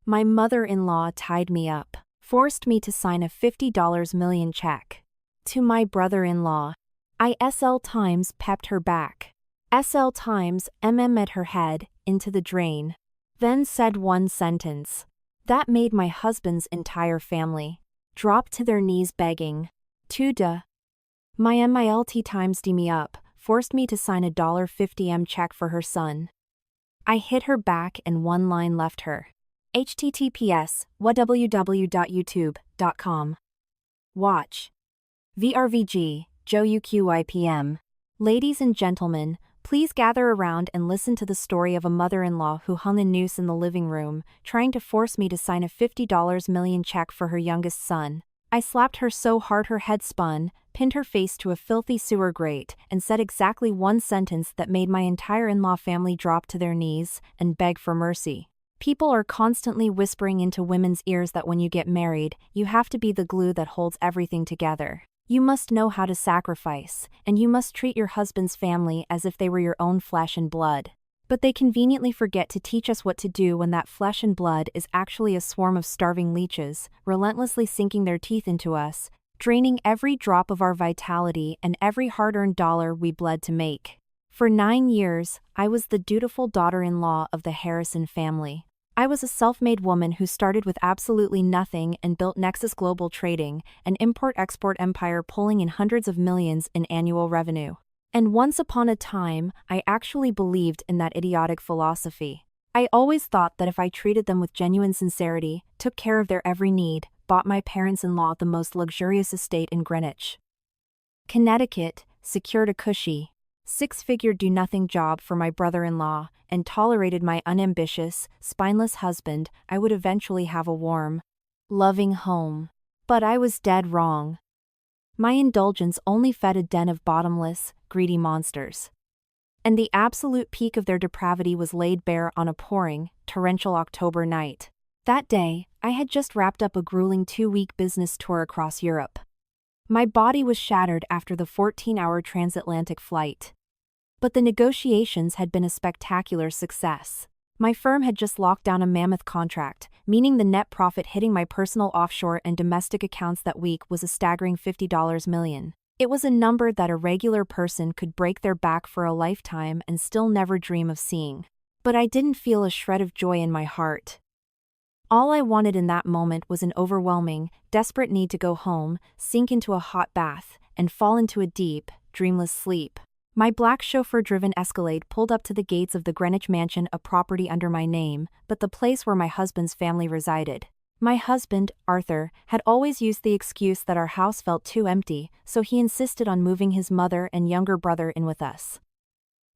My mother-in-law tied me up, forced me to sign a $50 million check. To my brother-in-law, I SL Times pepped her back. SL Times at her head, into the drain. Then said one sentence. That made my husband's entire family drop to their knees begging. Tuda. My MILT Times D me up, forced me to sign a $50 check for her son. I hit her back and one line left her. https www.youtube.com. Watch. VRVG, Joe UQYPM. Ladies and gentlemen, please gather around and listen to the story of a mother-in-law who hung a noose in the living room, trying to force me to sign a $50 million check for her youngest son. I slapped her so hard her head spun, pinned her face to a filthy sewer grate, and said exactly one sentence that made my entire in-law family drop to their knees and beg for mercy. People are constantly whispering into women's ears that when you get married, you have to be the glue that holds everything together. You must know how to sacrifice, and you must treat your husband's family as if they were your own flesh and blood. But they conveniently forget to teach us what to do when that flesh and blood is actually a swarm of starving leeches, relentlessly sinking their teeth into us, draining every drop of our vitality and every hard-earned dollar we bled to make. For 9 years, I was the dutiful daughter-in-law of the Harrison family. I was a self-made woman who started with absolutely nothing and built Nexus Global Trading, an import-export empire pulling in hundreds of millions in annual revenue. And once upon a time, I actually believed in that idiotic philosophy. I always thought that if I treated them with genuine sincerity, took care of their every need, bought my parents-in-law the most luxurious estate in Greenwich, Connecticut, secured a cushy, six-figure do-nothing job for my brother-in-law, and tolerated my unambitious, spineless husband, I would eventually have a warm, loving home. But I was dead wrong. My indulgence only fed a den of bottomless, greedy monsters. And the absolute peak of their depravity was laid bare on a pouring, torrential October night. That day, I had just wrapped up a grueling 2-week business tour across Europe. My body was shattered after the 14-hour transatlantic flight. But the negotiations had been a spectacular success. My firm had just locked down a mammoth contract, meaning the net profit hitting my personal offshore and domestic accounts that week was a staggering $50 million. It was a number that a regular person could break their back for a lifetime and still never dream of seeing. But I didn't feel a shred of joy in my heart. All I wanted in that moment was an overwhelming, desperate need to go home, sink into a hot bath, and fall into a deep, dreamless sleep. My black chauffeur-driven Escalade pulled up to the gates of the Greenwich Mansion, a property under my name, but the place where my husband's family resided. My husband, Arthur, had always used the excuse that our house felt too empty, so he insisted on moving his mother and younger brother in with us.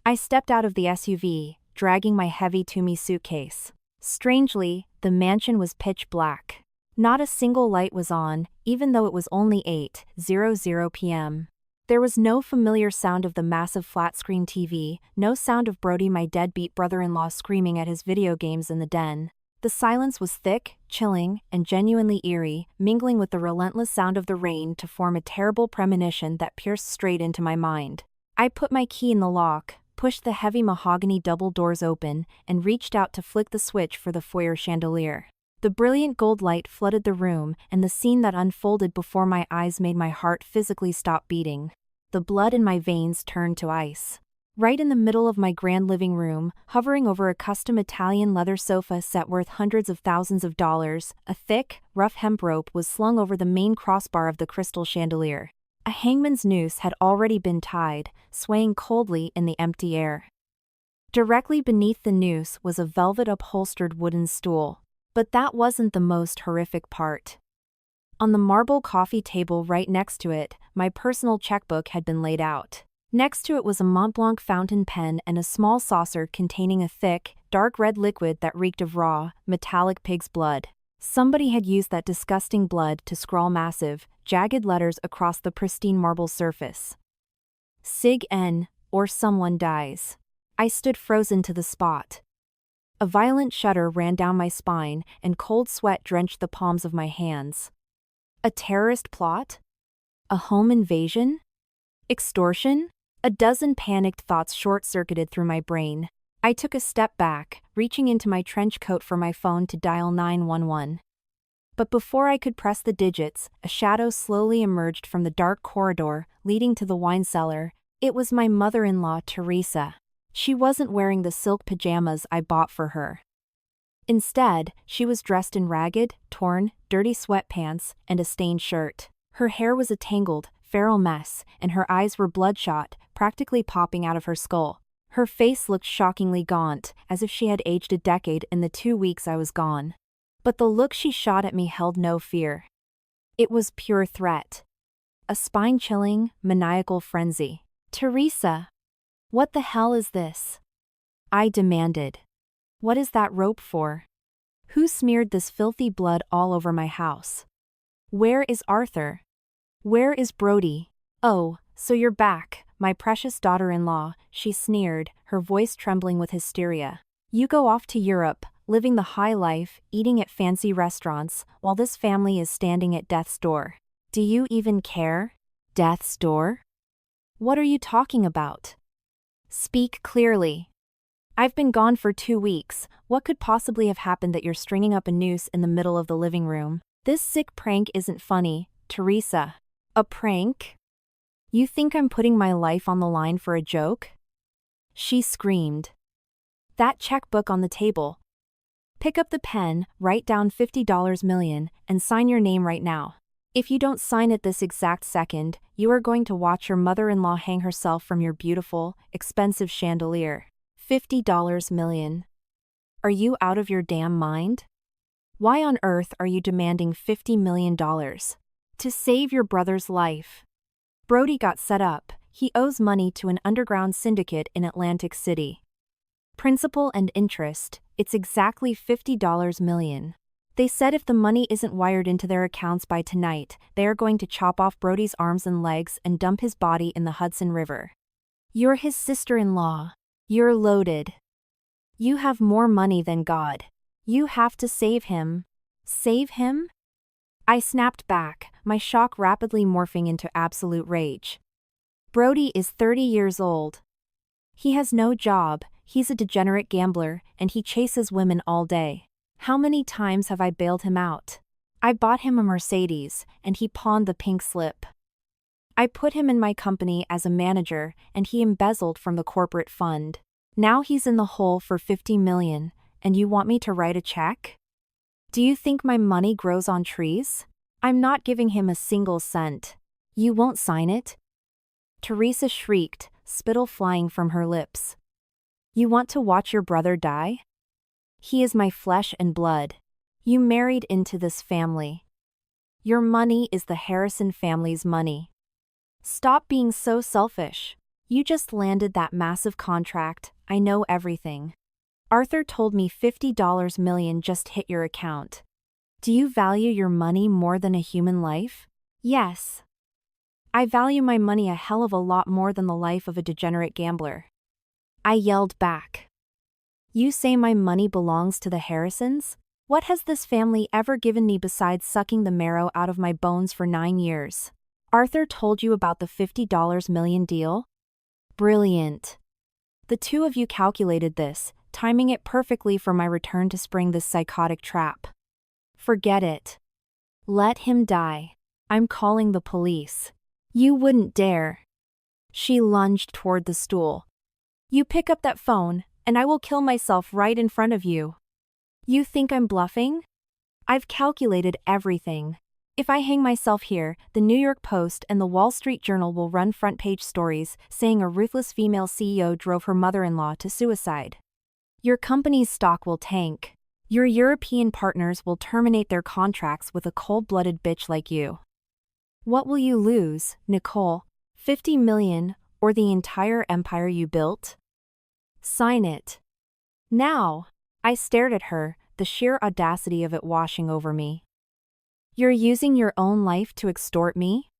I stepped out of the SUV, dragging my heavy Toomey suitcase. Strangely, the mansion was pitch black. Not a single light was on, even though it was only 8:00 p.m. There was no familiar sound of the massive flat-screen TV, no sound of Brody, my deadbeat brother-in-law, screaming at his video games in the den. The silence was thick, chilling, and genuinely eerie, mingling with the relentless sound of the rain to form a terrible premonition that pierced straight into my mind. I put my key in the lock, pushed the heavy mahogany double doors open, and reached out to flick the switch for the foyer chandelier. The brilliant gold light flooded the room, and the scene that unfolded before my eyes made my heart physically stop beating. The blood in my veins turned to ice. Right in the middle of my grand living room, hovering over a custom Italian leather sofa set worth hundreds of thousands of dollars, a thick, rough hemp rope was slung over the main crossbar of the crystal chandelier. A hangman's noose had already been tied, swaying coldly in the empty air. Directly beneath the noose was a velvet-upholstered wooden stool. But that wasn't the most horrific part. On the marble coffee table right next to it, my personal checkbook had been laid out. Next to it was a Montblanc fountain pen and a small saucer containing a thick, dark red liquid that reeked of raw, metallic pig's blood. Somebody had used that disgusting blood to scrawl massive, jagged letters across the pristine marble surface. Sig N, or someone dies. I stood frozen to the spot. A violent shudder ran down my spine, and cold sweat drenched the palms of my hands. A terrorist plot? A home invasion? Extortion? A dozen panicked thoughts short-circuited through my brain. I took a step back, reaching into my trench coat for my phone to dial 911. But before I could press the digits, a shadow slowly emerged from the dark corridor leading to the wine cellar. It was my mother-in-law, Teresa. She wasn't wearing the silk pajamas I bought for her. Instead, she was dressed in ragged, torn, dirty sweatpants and a stained shirt. Her hair was a tangled, feral mess, and her eyes were bloodshot, practically popping out of her skull. Her face looked shockingly gaunt, as if she had aged a decade in the 2 weeks I was gone. But the look she shot at me held no fear. It was pure threat. A spine-chilling, maniacal frenzy. "Teresa! What the hell is this?" I demanded. "What is that rope for? Who smeared this filthy blood all over my house? Where is Arthur? Where is Brody?" "Oh, so you're back, my precious daughter-in-law," she sneered, her voice trembling with hysteria. "You go off to Europe, living the high life, eating at fancy restaurants, while this family is standing at death's door. Do you even care? Death's door? What are you talking about? Speak clearly. I've been gone for 2 weeks. What could possibly have happened that you're stringing up a noose in the middle of the living room? This sick prank isn't funny, Teresa." "A prank? You think I'm putting my life on the line for a joke?" she screamed. "That checkbook on the table. Pick up the pen, write down $50 million, and sign your name right now. If you don't sign it this exact second, you are going to watch your mother-in-law hang herself from your beautiful, expensive chandelier. $50 million. Are you out of your damn mind? Why on earth are you demanding $50 million? To save your brother's life. Brody got set up. He owes money to an underground syndicate in Atlantic City. Principal and interest, it's exactly $50 million. They said if the money isn't wired into their accounts by tonight, they are going to chop off Brody's arms and legs and dump his body in the Hudson River. You're his sister-in-law. You're loaded. You have more money than God. You have to save him." "Save him?" I snapped back, my shock rapidly morphing into absolute rage. "Brody is 30 years old. He has no job, he's a degenerate gambler, and he chases women all day. How many times have I bailed him out? I bought him a Mercedes, and he pawned the pink slip. I put him in my company as a manager, and he embezzled from the corporate fund. Now he's in the hole for $50 million, and you want me to write a check? Do you think my money grows on trees? I'm not giving him a single cent. You won't sign it?" Teresa shrieked, spittle flying from her lips. "You want to watch your brother die? He is my flesh and blood. You married into this family. Your money is the Harrison family's money. Stop being so selfish. You just landed that massive contract, I know everything. Arthur told me $50 million just hit your account. Do you value your money more than a human life?" "Yes. I value my money a hell of a lot more than the life of a degenerate gambler." I yelled back. "You say my money belongs to the Harrisons? What has this family ever given me besides sucking the marrow out of my bones for 9 years? Arthur told you about the $50 million deal? Brilliant. The two of you calculated this, timing it perfectly for my return to spring this psychotic trap. Forget it. Let him die. I'm calling the police." "You wouldn't dare." She lunged toward the stool. "You pick up that phone, and I will kill myself right in front of you. You think I'm bluffing? I've calculated everything. If I hang myself here, the New York Post and the Wall Street Journal will run front-page stories saying a ruthless female CEO drove her mother-in-law to suicide. Your company's stock will tank. Your European partners will terminate their contracts with a cold-blooded bitch like you. What will you lose, Nicole? $50 million, or the entire empire you built? Sign it. Now." I stared at her, the sheer audacity of it washing over me. "You're using your own life to extort me?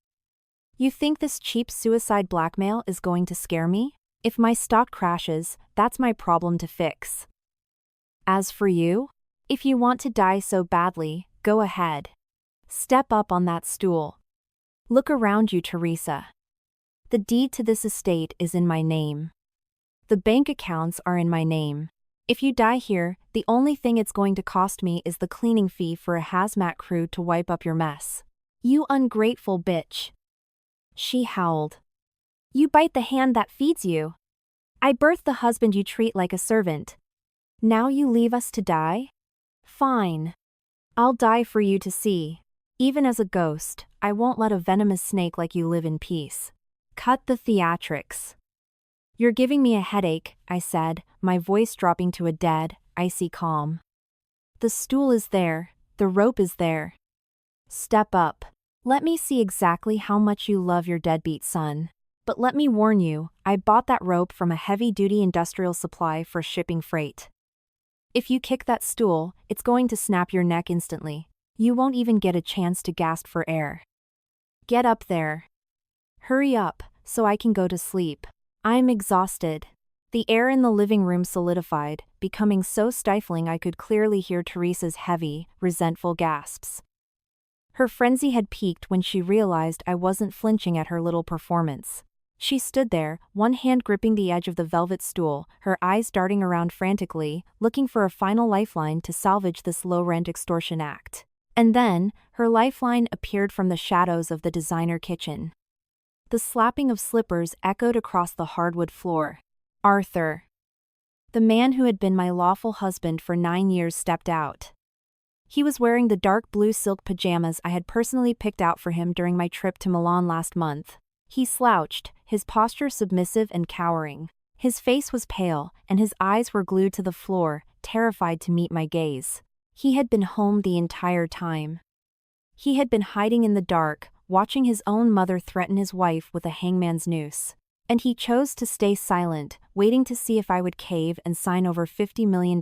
You think this cheap suicide blackmail is going to scare me? If my stock crashes, that's my problem to fix. As for you, if you want to die so badly, go ahead. Step up on that stool. Look around you, Teresa. The deed to this estate is in my name. The bank accounts are in my name. If you die here, the only thing it's going to cost me is the cleaning fee for a hazmat crew to wipe up your mess. You ungrateful bitch. She howled. You bite the hand that feeds you. I birthed the husband you treat like a servant. Now you leave us to die? Fine. I'll die for you to see. Even as a ghost, I won't let a venomous snake like you live in peace. Cut the theatrics. You're giving me a headache, I said, my voice dropping to a dead, icy calm. The stool is there, the rope is there. Step up. Let me see exactly how much you love your deadbeat son. But let me warn you, I bought that rope from a heavy-duty industrial supply for shipping freight. If you kick that stool, it's going to snap your neck instantly. You won't even get a chance to gasp for air. Get up there. Hurry up, so I can go to sleep. I'm exhausted. The air in the living room solidified, becoming so stifling I could clearly hear Teresa's heavy, resentful gasps. Her frenzy had peaked when she realized I wasn't flinching at her little performance. She stood there, one hand gripping the edge of the velvet stool, her eyes darting around frantically, looking for a final lifeline to salvage this low-rent extortion act. And then, her lifeline appeared from the shadows of the designer kitchen. The slapping of slippers echoed across the hardwood floor. Arthur. The man who had been my lawful husband for 9 years stepped out. He was wearing the dark blue silk pajamas I had personally picked out for him during my trip to Milan last month. He slouched, his posture submissive and cowering. His face was pale, and his eyes were glued to the floor, terrified to meet my gaze. He had been home the entire time. He had been hiding in the dark, watching his own mother threaten his wife with a hangman's noose. And he chose to stay silent, waiting to see if I would cave and sign over $50 million.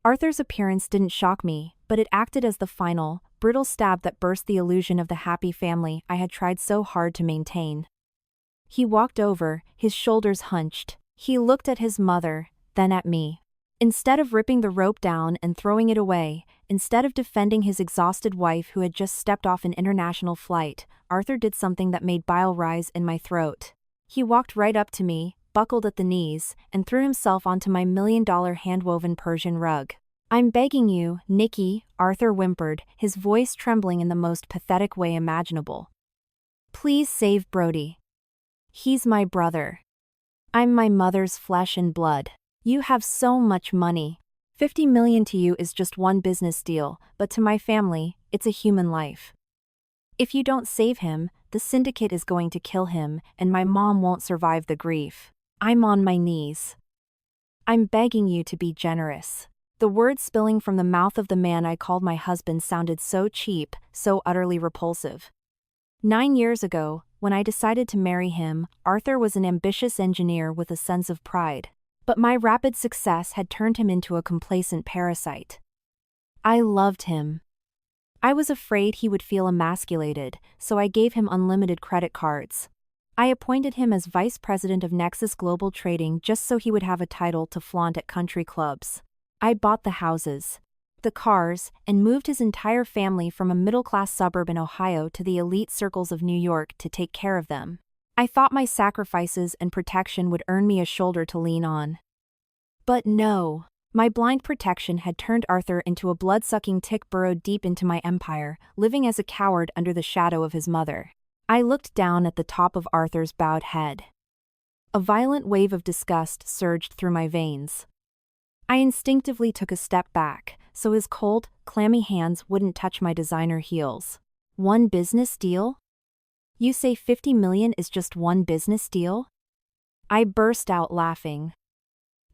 Arthur's appearance didn't shock me, but it acted as the final, brutal stab that burst the illusion of the happy family I had tried so hard to maintain. He walked over, his shoulders hunched. He looked at his mother, then at me. Instead of ripping the rope down and throwing it away, instead of defending his exhausted wife who had just stepped off an international flight, Arthur did something that made bile rise in my throat. He walked right up to me, buckled at the knees, and threw himself onto my $1 million hand-woven Persian rug. I'm begging you, Nikki, Arthur whimpered, his voice trembling in the most pathetic way imaginable. Please save Brody. He's my brother. I'm my mother's flesh and blood. You have so much money. $50 million to you is just one business deal, but to my family, it's a human life. If you don't save him, the syndicate is going to kill him, and my mom won't survive the grief. I'm on my knees. I'm begging you to be generous. The words spilling from the mouth of the man I called my husband sounded so cheap, so utterly repulsive. 9 years ago, when I decided to marry him, Arthur was an ambitious engineer with a sense of pride. But my rapid success had turned him into a complacent parasite. I loved him. I was afraid he would feel emasculated, so I gave him unlimited credit cards. I appointed him as vice president of Nexus Global Trading just so he would have a title to flaunt at country clubs. I bought the houses, the cars, and moved his entire family from a middle-class suburb in Ohio to the elite circles of New York to take care of them. I thought my sacrifices and protection would earn me a shoulder to lean on. But no. My blind protection had turned Arthur into a blood-sucking tick burrowed deep into my empire, living as a coward under the shadow of his mother. I looked down at the top of Arthur's bowed head. A violent wave of disgust surged through my veins. I instinctively took a step back, so his cold, clammy hands wouldn't touch my designer heels. One business deal? You say $50 million is just one business deal? I burst out laughing.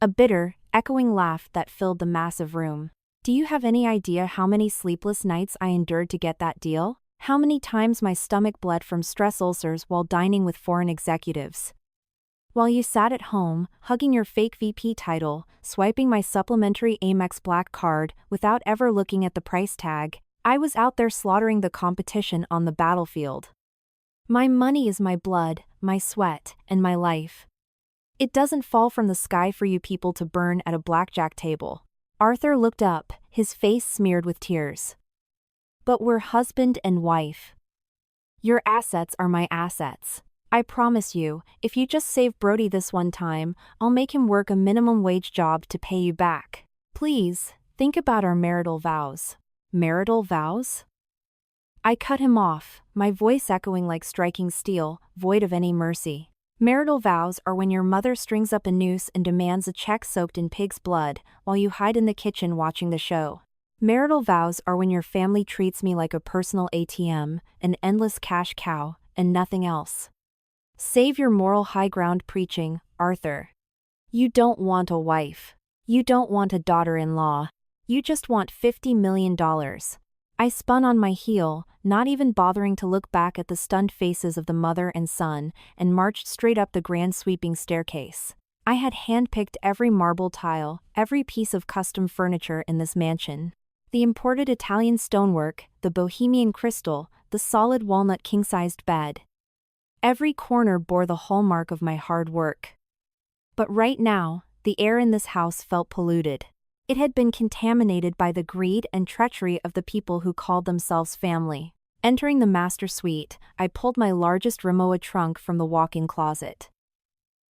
A bitter, echoing laugh that filled the massive room. Do you have any idea how many sleepless nights I endured to get that deal? How many times my stomach bled from stress ulcers while dining with foreign executives? While you sat at home, hugging your fake VP title, swiping my supplementary Amex Black card without ever looking at the price tag, I was out there slaughtering the competition on the battlefield. My money is my blood, my sweat, and my life. It doesn't fall from the sky for you people to burn at a blackjack table. Arthur looked up, his face smeared with tears. But we're husband and wife. Your assets are my assets. I promise you, if you just save Brody this one time, I'll make him work a minimum wage job to pay you back. Please, think about our marital vows. Marital vows? I cut him off, my voice echoing like striking steel, void of any mercy. Marital vows are when your mother strings up a noose and demands a check soaked in pig's blood, while you hide in the kitchen watching the show. Marital vows are when your family treats me like a personal ATM, an endless cash cow, and nothing else. Save your moral high ground preaching, Arthur. You don't want a wife. You don't want a daughter-in-law. You just want $50 million. I spun on my heel, not even bothering to look back at the stunned faces of the mother and son, and marched straight up the grand sweeping staircase. I had handpicked every marble tile, every piece of custom furniture in this mansion. The imported Italian stonework, the Bohemian crystal, the solid walnut king-sized bed. Every corner bore the hallmark of my hard work. But right now, the air in this house felt polluted. It had been contaminated by the greed and treachery of the people who called themselves family. Entering the master suite, I pulled my largest Rimowa trunk from the walk-in closet.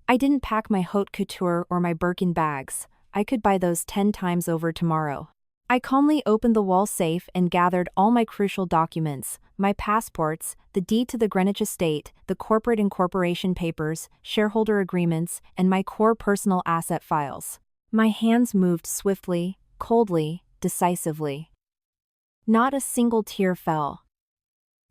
I didn't pack my haute couture or my Birkin bags. I could buy those 10 times over tomorrow. I calmly opened the wall safe and gathered all my crucial documents, my passports, the deed to the Greenwich estate, the corporate incorporation papers, shareholder agreements, and my core personal asset files. My hands moved swiftly, coldly, decisively. Not a single tear fell.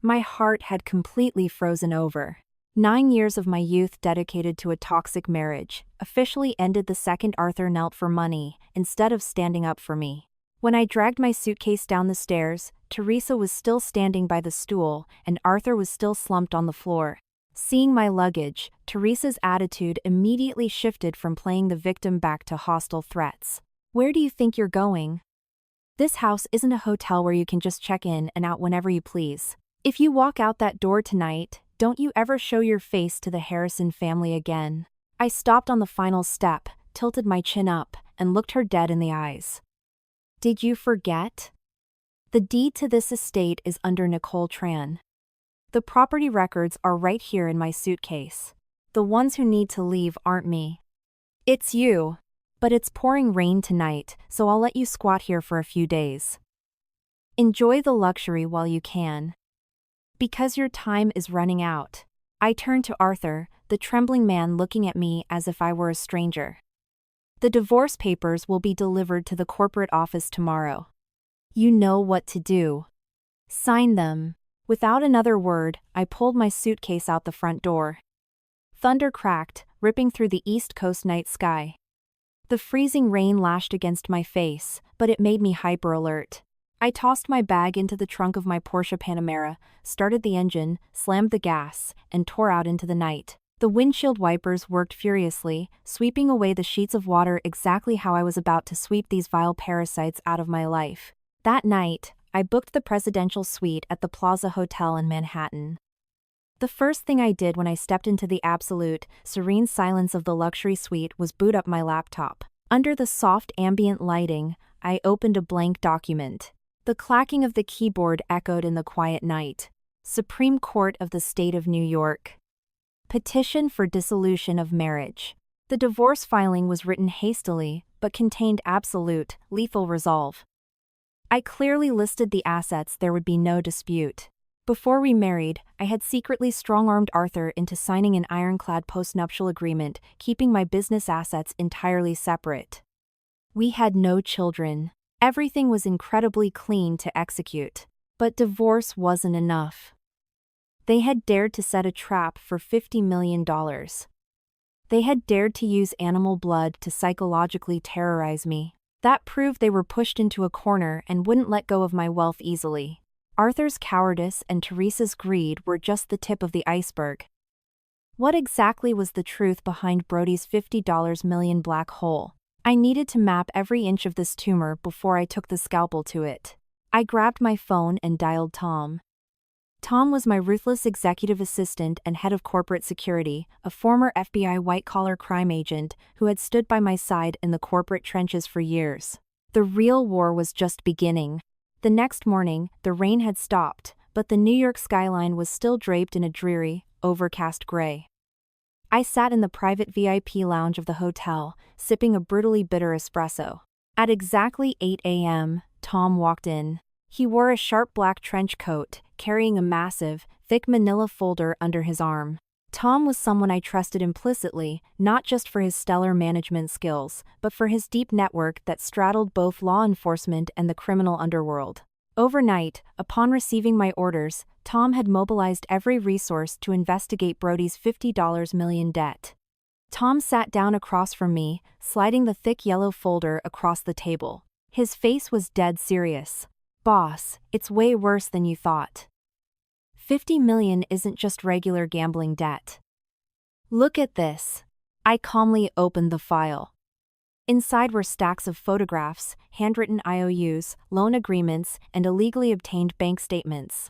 My heart had completely frozen over. 9 years of my youth dedicated to a toxic marriage officially ended the second Arthur knelt for money instead of standing up for me. When I dragged my suitcase down the stairs, Teresa was still standing by the stool and Arthur was still slumped on the floor. Seeing my luggage, Teresa's attitude immediately shifted from playing the victim back to hostile threats. Where do you think you're going? This house isn't a hotel where you can just check in and out whenever you please. If you walk out that door tonight, don't you ever show your face to the Harrison family again. I stopped on the final step, tilted my chin up, and looked her dead in the eyes. Did you forget? The deed to this estate is under Nicole Tran. The property records are right here in my suitcase. The ones who need to leave aren't me. It's you. But it's pouring rain tonight, so I'll let you squat here for a few days. Enjoy the luxury while you can. Because your time is running out. I turned to Arthur, the trembling man looking at me as if I were a stranger. The divorce papers will be delivered to the corporate office tomorrow. You know what to do. Sign them. Without another word, I pulled my suitcase out the front door. Thunder cracked, ripping through the East Coast night sky. The freezing rain lashed against my face, but it made me hyper-alert. I tossed my bag into the trunk of my Porsche Panamera, started the engine, slammed the gas, and tore out into the night. The windshield wipers worked furiously, sweeping away the sheets of water exactly how I was about to sweep these vile parasites out of my life. That night, I booked the presidential suite at the Plaza Hotel in Manhattan. The first thing I did when I stepped into the absolute, serene silence of the luxury suite was boot up my laptop. Under the soft ambient lighting, I opened a blank document. The clacking of the keyboard echoed in the quiet night. Supreme Court of the State of New York. Petition for dissolution of marriage. The divorce filing was written hastily, but contained absolute, lethal resolve. I clearly listed the assets there would be no dispute. Before we married, I had secretly strong-armed Arthur into signing an ironclad postnuptial agreement, keeping my business assets entirely separate. We had no children. Everything was incredibly clean to execute. But divorce wasn't enough. They had dared to set a trap for $50 million. They had dared to use animal blood to psychologically terrorize me. That proved they were pushed into a corner and wouldn't let go of my wealth easily. Arthur's cowardice and Teresa's greed were just the tip of the iceberg. What exactly was the truth behind Brody's $50 million black hole? I needed to map every inch of this tumor before I took the scalpel to it. I grabbed my phone and dialed Tom. Tom was my ruthless executive assistant and head of corporate security, a former FBI white-collar crime agent who had stood by my side in the corporate trenches for years. The real war was just beginning. The next morning, the rain had stopped, but the New York skyline was still draped in a dreary, overcast gray. I sat in the private VIP lounge of the hotel, sipping a brutally bitter espresso. At exactly 8 a.m., Tom walked in. He wore a sharp black trench coat, carrying a massive, thick manila folder under his arm. Tom was someone I trusted implicitly, not just for his stellar management skills, but for his deep network that straddled both law enforcement and the criminal underworld. Overnight, upon receiving my orders, Tom had mobilized every resource to investigate Brody's $50 million debt. Tom sat down across from me, sliding the thick yellow folder across the table. His face was dead serious. "Boss, it's way worse than you thought. 50 million isn't just regular gambling debt. Look at this." I calmly opened the file. Inside were stacks of photographs, handwritten IOUs, loan agreements, and illegally obtained bank statements.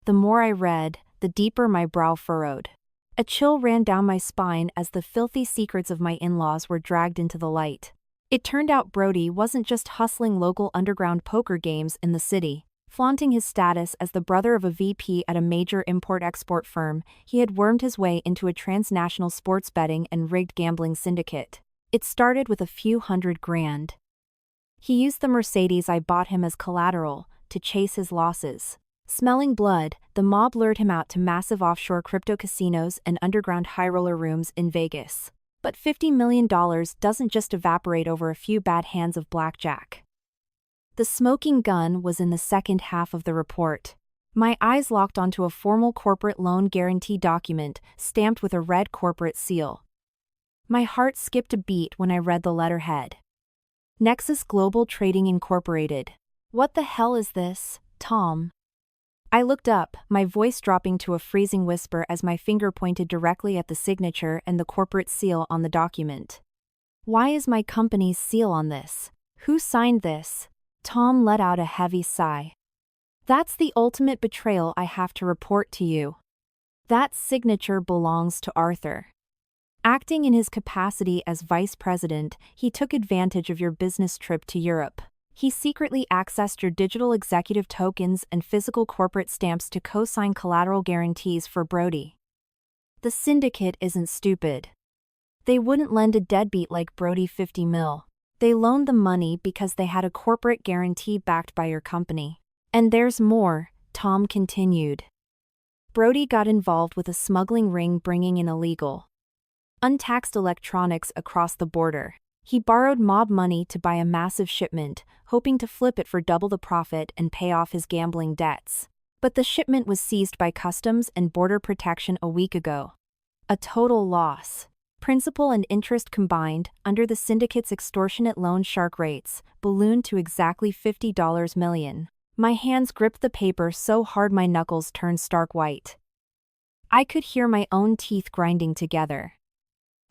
The more I read, the deeper my brow furrowed. A chill ran down my spine as the filthy secrets of my in-laws were dragged into the light. It turned out Brody wasn't just hustling local underground poker games in the city. Flaunting his status as the brother of a VP at a major import-export firm, he had wormed his way into a transnational sports betting and rigged gambling syndicate. It started with a few $100,000. He used the Mercedes I bought him as collateral to chase his losses. Smelling blood, the mob lured him out to massive offshore crypto casinos and underground high-roller rooms in Vegas. But $50 million doesn't just evaporate over a few bad hands of blackjack. The smoking gun was in the second half of the report. My eyes locked onto a formal corporate loan guarantee document stamped with a red corporate seal. My heart skipped a beat when I read the letterhead. Nexus Global Trading Incorporated. What the hell is this, Tom? I looked up, my voice dropping to a freezing whisper as my finger pointed directly at the signature and the corporate seal on the document. Why is my company's seal on this? Who signed this? Tom let out a heavy sigh. That's the ultimate betrayal I have to report to you. That signature belongs to Arthur. Acting in his capacity as vice president, he took advantage of your business trip to Europe. He secretly accessed your digital executive tokens and physical corporate stamps to co-sign collateral guarantees for Brody. The syndicate isn't stupid. They wouldn't lend a deadbeat like Brody 50 mil. They loaned the money because they had a corporate guarantee backed by your company. And there's more, Tom continued. Brody got involved with a smuggling ring bringing in illegal, untaxed electronics across the border. He borrowed mob money to buy a massive shipment, hoping to flip it for double the profit and pay off his gambling debts. But the shipment was seized by Customs and Border Protection a week ago. A total loss. Principal and interest combined, under the syndicate's extortionate loan shark rates, ballooned to exactly $50 million. My hands gripped the paper so hard my knuckles turned stark white. I could hear my own teeth grinding together.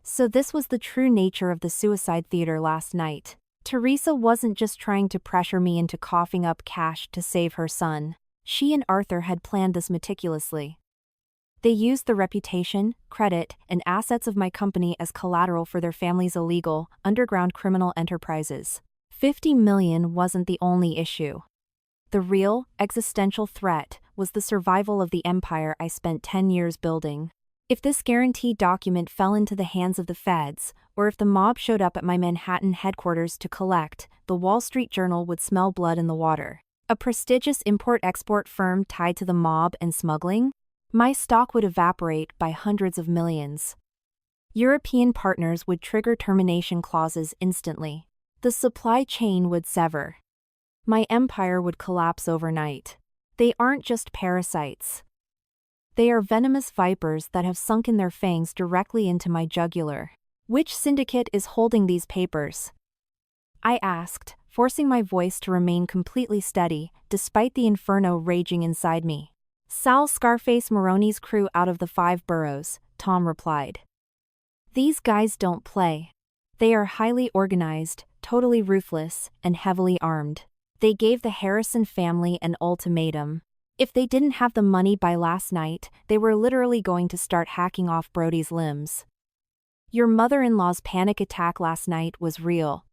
So this was the true nature of the suicide theater last night. Teresa wasn't just trying to pressure me into coughing up cash to save her son. She and Arthur had planned this meticulously. They used the reputation, credit, and assets of my company as collateral for their family's illegal, underground criminal enterprises. 50 million wasn't the only issue. The real, existential threat was the survival of the empire I spent 10 years building. If this guarantee document fell into the hands of the feds, or if the mob showed up at my Manhattan headquarters to collect, the Wall Street Journal would smell blood in the water. A prestigious import-export firm tied to the mob and smuggling? My stock would evaporate by hundreds of millions. European partners would trigger termination clauses instantly. The supply chain would sever. My empire would collapse overnight. They aren't just parasites. They are venomous vipers that have sunken their fangs directly into my jugular. Which syndicate is holding these papers? I asked, forcing my voice to remain completely steady, despite the inferno raging inside me. Sal Scarface Maroney's crew out of the 5 boroughs, Tom replied. These guys don't play. They are highly organized, totally ruthless, and heavily armed. They gave the Harrison family an ultimatum. If they didn't have the money by last night, they were literally going to start hacking off Brody's limbs. Your mother-in-law's panic attack last night was real.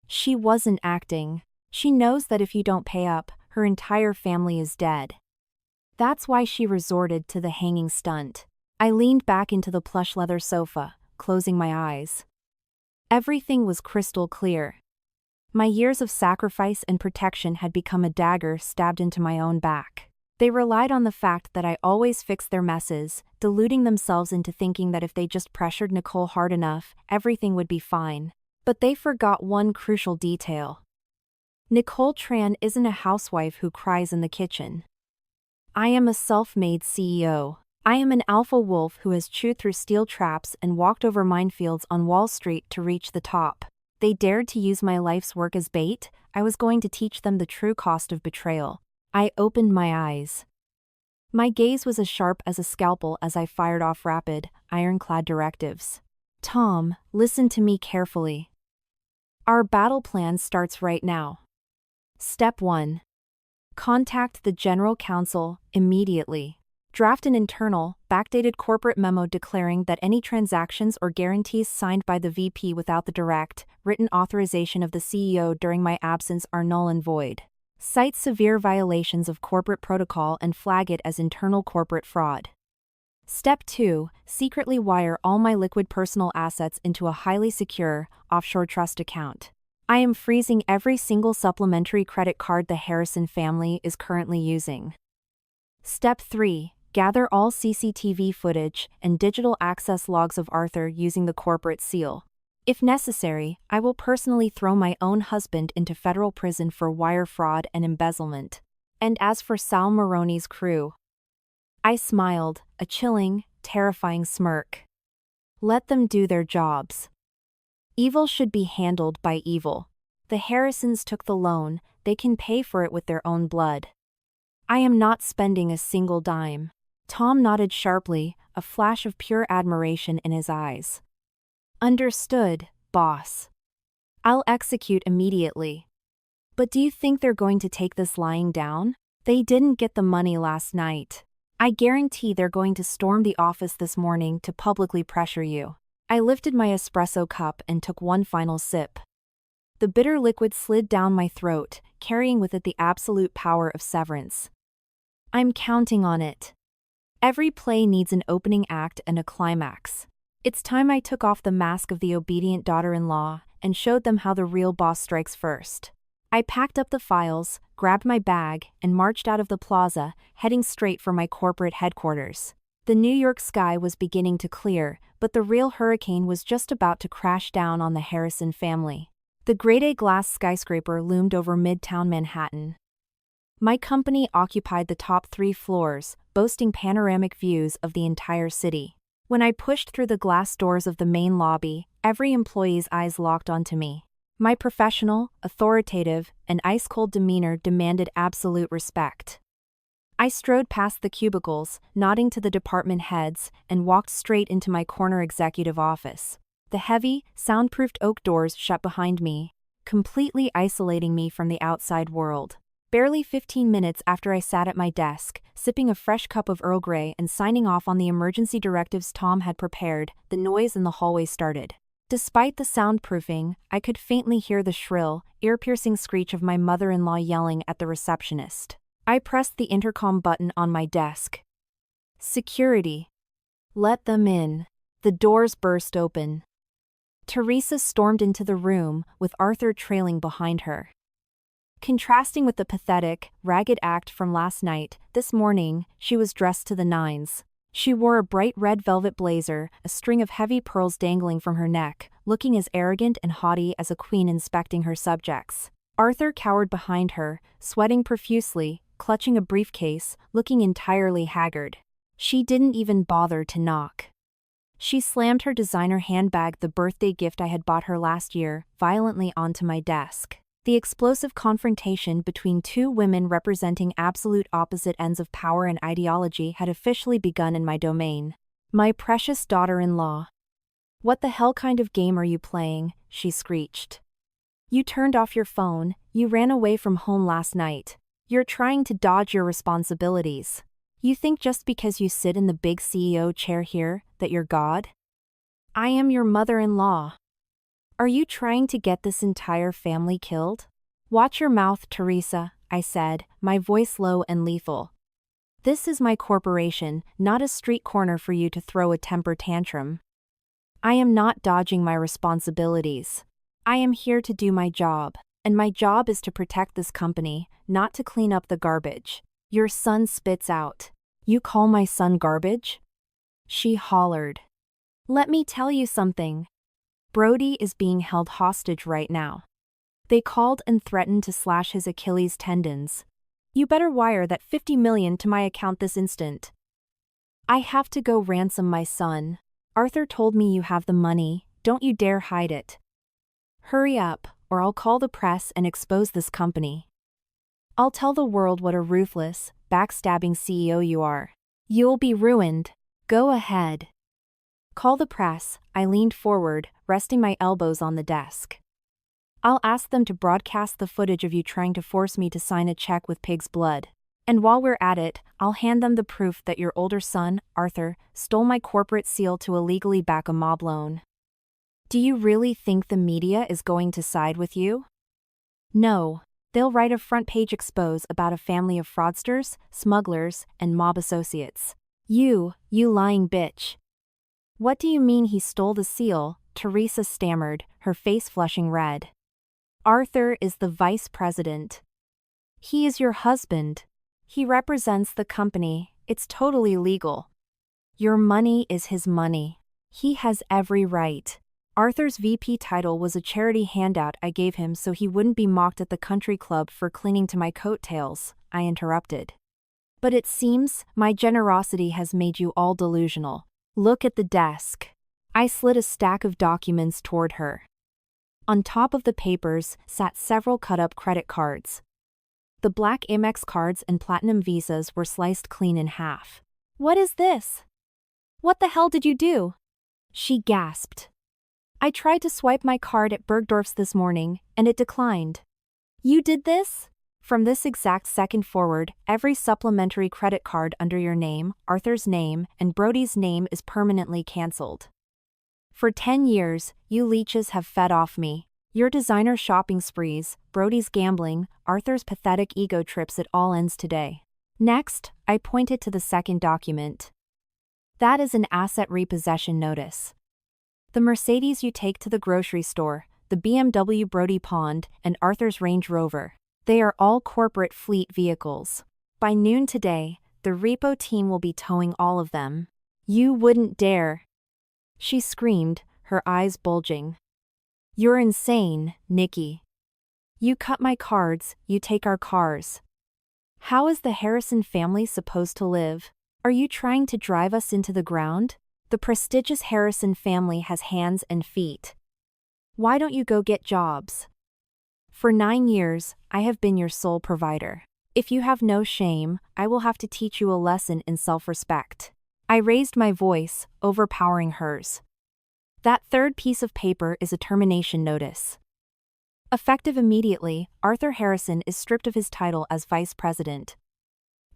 She wasn't acting. She knows that if you don't pay up, her entire family is dead. That's why she resorted to the hanging stunt. I leaned back into the plush leather sofa, closing my eyes. Everything was crystal clear. My years of sacrifice and protection had become a dagger stabbed into my own back. They relied on the fact that I always fixed their messes, deluding themselves into thinking that if they just pressured Nicole hard enough, everything would be fine. But they forgot one crucial detail. Nicole Tran isn't a housewife who cries in the kitchen. I am a self-made CEO. I am an alpha wolf who has chewed through steel traps and walked over minefields on Wall Street to reach the top. They dared to use my life's work as bait. I was going to teach them the true cost of betrayal. I opened my eyes. My gaze was as sharp as a scalpel as I fired off rapid, ironclad directives. Tom, listen to me carefully. Our battle plan starts right now. Step 1. Contact the General Counsel immediately. Draft an internal, backdated corporate memo declaring that any transactions or guarantees signed by the VP without the direct, written authorization of the CEO during my absence are null and void. Cite severe violations of corporate protocol and flag it as internal corporate fraud. Step 2. Secretly wire all my liquid personal assets into a highly secure, offshore trust account. I am freezing every single supplementary credit card the Harrison family is currently using. Step 3. Gather all CCTV footage and digital access logs of Arthur using the corporate seal. If necessary, I will personally throw my own husband into federal prison for wire fraud and embezzlement. And as for Sal Maroney's crew, I smiled, a chilling, terrifying smirk. Let them do their jobs. Evil should be handled by evil. The Harrisons took the loan, they can pay for it with their own blood. I am not spending a single dime. Tom nodded sharply, a flash of pure admiration in his eyes. Understood, boss. I'll execute immediately. But do you think they're going to take this lying down? They didn't get the money last night. I guarantee they're going to storm the office this morning to publicly pressure you. I lifted my espresso cup and took one final sip. The bitter liquid slid down my throat, carrying with it the absolute power of severance. I'm counting on it. Every play needs an opening act and a climax. It's time I took off the mask of the obedient daughter-in-law and showed them how the real boss strikes first. I packed up the files, grabbed my bag, and marched out of the plaza, heading straight for my corporate headquarters. The New York sky was beginning to clear, but the real hurricane was just about to crash down on the Harrison family. The grade A glass skyscraper loomed over Midtown Manhattan. My company occupied the top 3 floors, boasting panoramic views of the entire city. When I pushed through the glass doors of the main lobby, every employee's eyes locked onto me. My professional, authoritative, and ice-cold demeanor demanded absolute respect. I strode past the cubicles, nodding to the department heads, and walked straight into my corner executive office. The heavy, soundproofed oak doors shut behind me, completely isolating me from the outside world. Barely 15 minutes after I sat at my desk, sipping a fresh cup of Earl Grey and signing off on the emergency directives Tom had prepared, the noise in the hallway started. Despite the soundproofing, I could faintly hear the shrill, ear-piercing screech of my mother-in-law yelling at the receptionist. I pressed the intercom button on my desk. Security. Let them in. The doors burst open. Teresa stormed into the room, with Arthur trailing behind her. Contrasting with the pathetic, ragged act from last night, this morning, she was dressed to the nines. She wore a bright red velvet blazer, a string of heavy pearls dangling from her neck, looking as arrogant and haughty as a queen inspecting her subjects. Arthur cowered behind her, sweating profusely, clutching a briefcase, looking entirely haggard. She didn't even bother to knock. She slammed her designer handbag, the birthday gift I had bought her last year, violently onto my desk. The explosive confrontation between 2 women representing absolute opposite ends of power and ideology had officially begun in my domain. My precious daughter-in-law. What the hell kind of game are you playing? She screeched. You turned off your phone, you ran away from home last night. You're trying to dodge your responsibilities. You think just because you sit in the big CEO chair here, that you're God? I am your mother-in-law. Are you trying to get this entire family killed? Watch your mouth, Teresa, I said, my voice low and lethal. This is my corporation, not a street corner for you to throw a temper tantrum. I am not dodging my responsibilities. I am here to do my job, and my job is to protect this company, not to clean up the garbage. Your son spits out. You call my son garbage? She hollered. Let me tell you something. Brody is being held hostage right now. They called and threatened to slash his Achilles tendons. You better wire that $50 million to my account this instant. I have to go ransom my son. Arthur told me you have the money, don't you dare hide it. Hurry up, or I'll call the press and expose this company. I'll tell the world what a ruthless, backstabbing CEO you are. You'll be ruined. Go ahead. Call the press. I leaned forward, resting my elbows on the desk. I'll ask them to broadcast the footage of you trying to force me to sign a check with pig's blood. And while we're at it, I'll hand them the proof that your older son, Arthur, stole my corporate seal to illegally back a mob loan. Do you really think the media is going to side with you? No. They'll write a front-page expose about a family of fraudsters, smugglers, and mob associates. You lying bitch. What do you mean he stole the seal? Teresa stammered, her face flushing red. Arthur is the vice president. He is your husband. He represents the company. It's totally legal. Your money is his money. He has every right. Arthur's VP title was a charity handout I gave him so he wouldn't be mocked at the country club for clinging to my coattails, I interrupted. But it seems my generosity has made you all delusional. Look at the desk. I slid a stack of documents toward her. On top of the papers sat several cut-up credit cards. The black Amex cards and platinum visas were sliced clean in half. What is this? What the hell did you do? She gasped. I tried to swipe my card at Bergdorf's this morning, and it declined. You did this? From this exact second forward, every supplementary credit card under your name, Arthur's name, and Brody's name is permanently cancelled. For 10 years, you leeches have fed off me. Your designer shopping sprees, Brody's gambling, Arthur's pathetic ego trips, it all ends today. Next, I pointed to the second document. That is an asset repossession notice. The Mercedes you take to the grocery store, the BMW Brody pawned, and Arthur's Range Rover. They are all corporate fleet vehicles. By noon today, the repo team will be towing all of them. You wouldn't dare. She screamed, her eyes bulging. You're insane, Nikki. You cut my cards, you take our cars. How is the Harrison family supposed to live? Are you trying to drive us into the ground? The prestigious Harrison family has hands and feet. Why don't you go get jobs? For 9 years, I have been your sole provider. If you have no shame, I will have to teach you a lesson in self-respect. I raised my voice, overpowering hers. That third piece of paper is a termination notice. Effective immediately, Arthur Harrison is stripped of his title as vice president.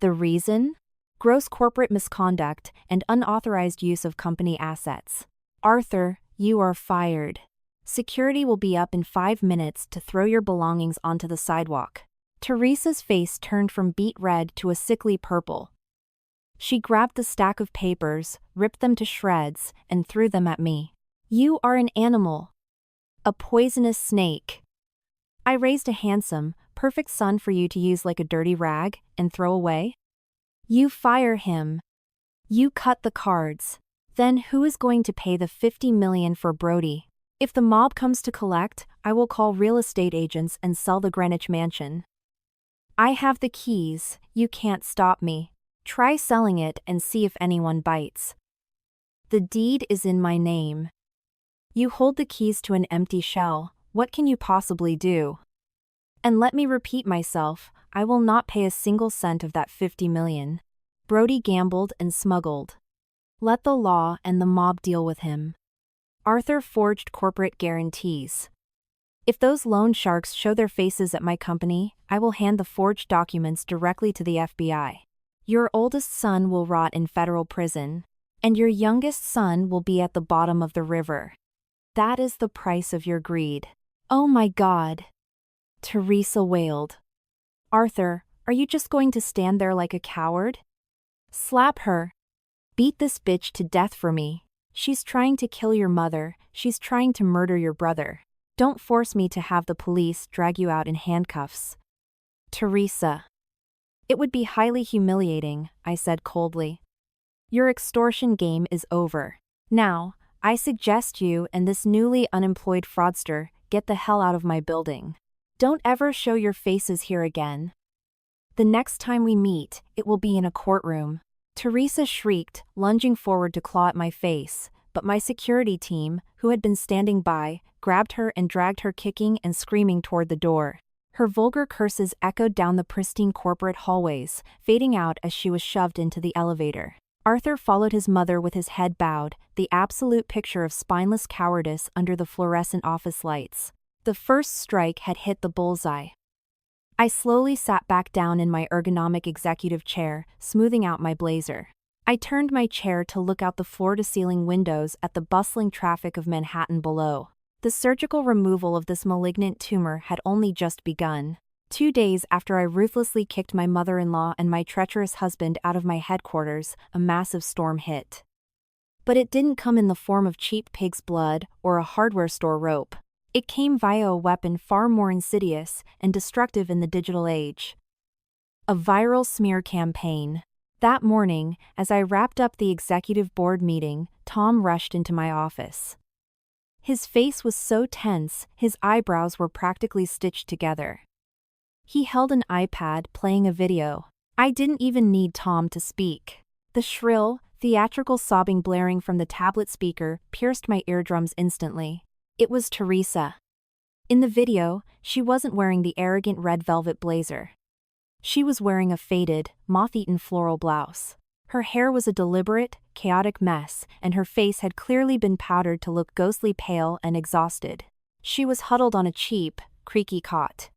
The reason? Gross corporate misconduct and unauthorized use of company assets. Arthur, you are fired. Security will be up in 5 minutes to throw your belongings onto the sidewalk. Teresa's face turned from beet red to a sickly purple. She grabbed the stack of papers, ripped them to shreds, and threw them at me. You are an animal. A poisonous snake. I raised a handsome, perfect son for you to use like a dirty rag and throw away? You fire him. You cut the cards. Then who is going to pay the $50 million for Brody? If the mob comes to collect, I will call real estate agents and sell the Greenwich mansion. I have the keys, you can't stop me. Try selling it and see if anyone bites. The deed is in my name. You hold the keys to an empty shell, what can you possibly do? And let me repeat myself, I will not pay a single cent of that $50 million. Brody gambled and smuggled. Let the law and the mob deal with him. Arthur forged corporate guarantees. If those loan sharks show their faces at my company, I will hand the forged documents directly to the FBI. Your oldest son will rot in federal prison, and your youngest son will be at the bottom of the river. That is the price of your greed. Oh my God! Teresa wailed. Arthur, are you just going to stand there like a coward? Slap her. Beat this bitch to death for me. She's trying to kill your mother, she's trying to murder your brother. Don't force me to have the police drag you out in handcuffs. Teresa. It would be highly humiliating, I said coldly. Your extortion game is over. Now, I suggest you and this newly unemployed fraudster get the hell out of my building. Don't ever show your faces here again. The next time we meet, it will be in a courtroom. Teresa shrieked, lunging forward to claw at my face, but my security team, who had been standing by, grabbed her and dragged her kicking and screaming toward the door. Her vulgar curses echoed down the pristine corporate hallways, fading out as she was shoved into the elevator. Arthur followed his mother with his head bowed, the absolute picture of spineless cowardice under the fluorescent office lights. The first strike had hit the bullseye. I slowly sat back down in my ergonomic executive chair, smoothing out my blazer. I turned my chair to look out the floor-to-ceiling windows at the bustling traffic of Manhattan below. The surgical removal of this malignant tumor had only just begun. 2 days after I ruthlessly kicked my mother-in-law and my treacherous husband out of my headquarters, a massive storm hit. But it didn't come in the form of cheap pig's blood or a hardware store rope. It came via a weapon far more insidious and destructive in the digital age. A viral smear campaign. That morning, as I wrapped up the executive board meeting, Tom rushed into my office. His face was so tense, his eyebrows were practically stitched together. He held an iPad playing a video. I didn't even need Tom to speak. The shrill, theatrical sobbing blaring from the tablet speaker pierced my eardrums instantly. It was Teresa. In the video, she wasn't wearing the arrogant red velvet blazer. She was wearing a faded, moth-eaten floral blouse. Her hair was a deliberate, chaotic mess, and her face had clearly been powdered to look ghostly pale and exhausted. She was huddled on a cheap, creaky cot.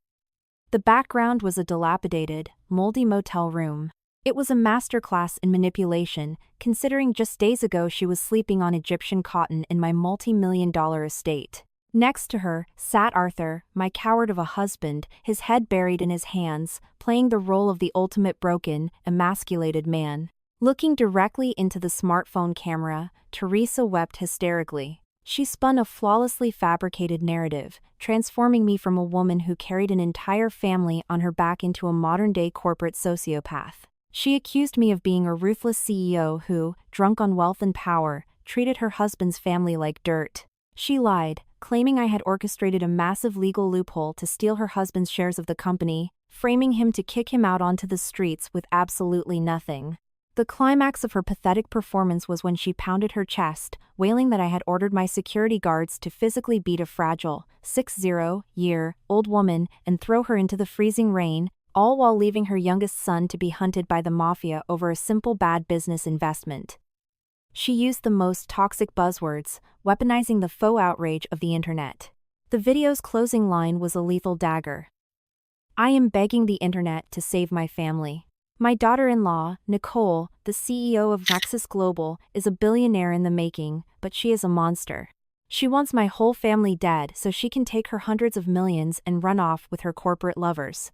The background was a dilapidated, moldy motel room. It was a masterclass in manipulation, considering just days ago she was sleeping on Egyptian cotton in my multi-million-dollar estate. Next to her sat Arthur, my coward of a husband, his head buried in his hands, playing the role of the ultimate broken, emasculated man. Looking directly into the smartphone camera, Teresa wept hysterically. She spun a flawlessly fabricated narrative, transforming me from a woman who carried an entire family on her back into a modern-day corporate sociopath. She accused me of being a ruthless CEO who, drunk on wealth and power, treated her husband's family like dirt. She lied, claiming I had orchestrated a massive legal loophole to steal her husband's shares of the company, framing him to kick him out onto the streets with absolutely nothing. The climax of her pathetic performance was when she pounded her chest, wailing that I had ordered my security guards to physically beat a fragile, 60-year-old woman and throw her into the freezing rain, all while leaving her youngest son to be hunted by the mafia over a simple bad business investment. She used the most toxic buzzwords, weaponizing the faux outrage of the internet. The video's closing line was a lethal dagger. I am begging the internet to save my family. My daughter-in-law, Nicole, the CEO of Nexus Global, is a billionaire in the making, but she is a monster. She wants my whole family dead so she can take her hundreds of millions and run off with her corporate lovers.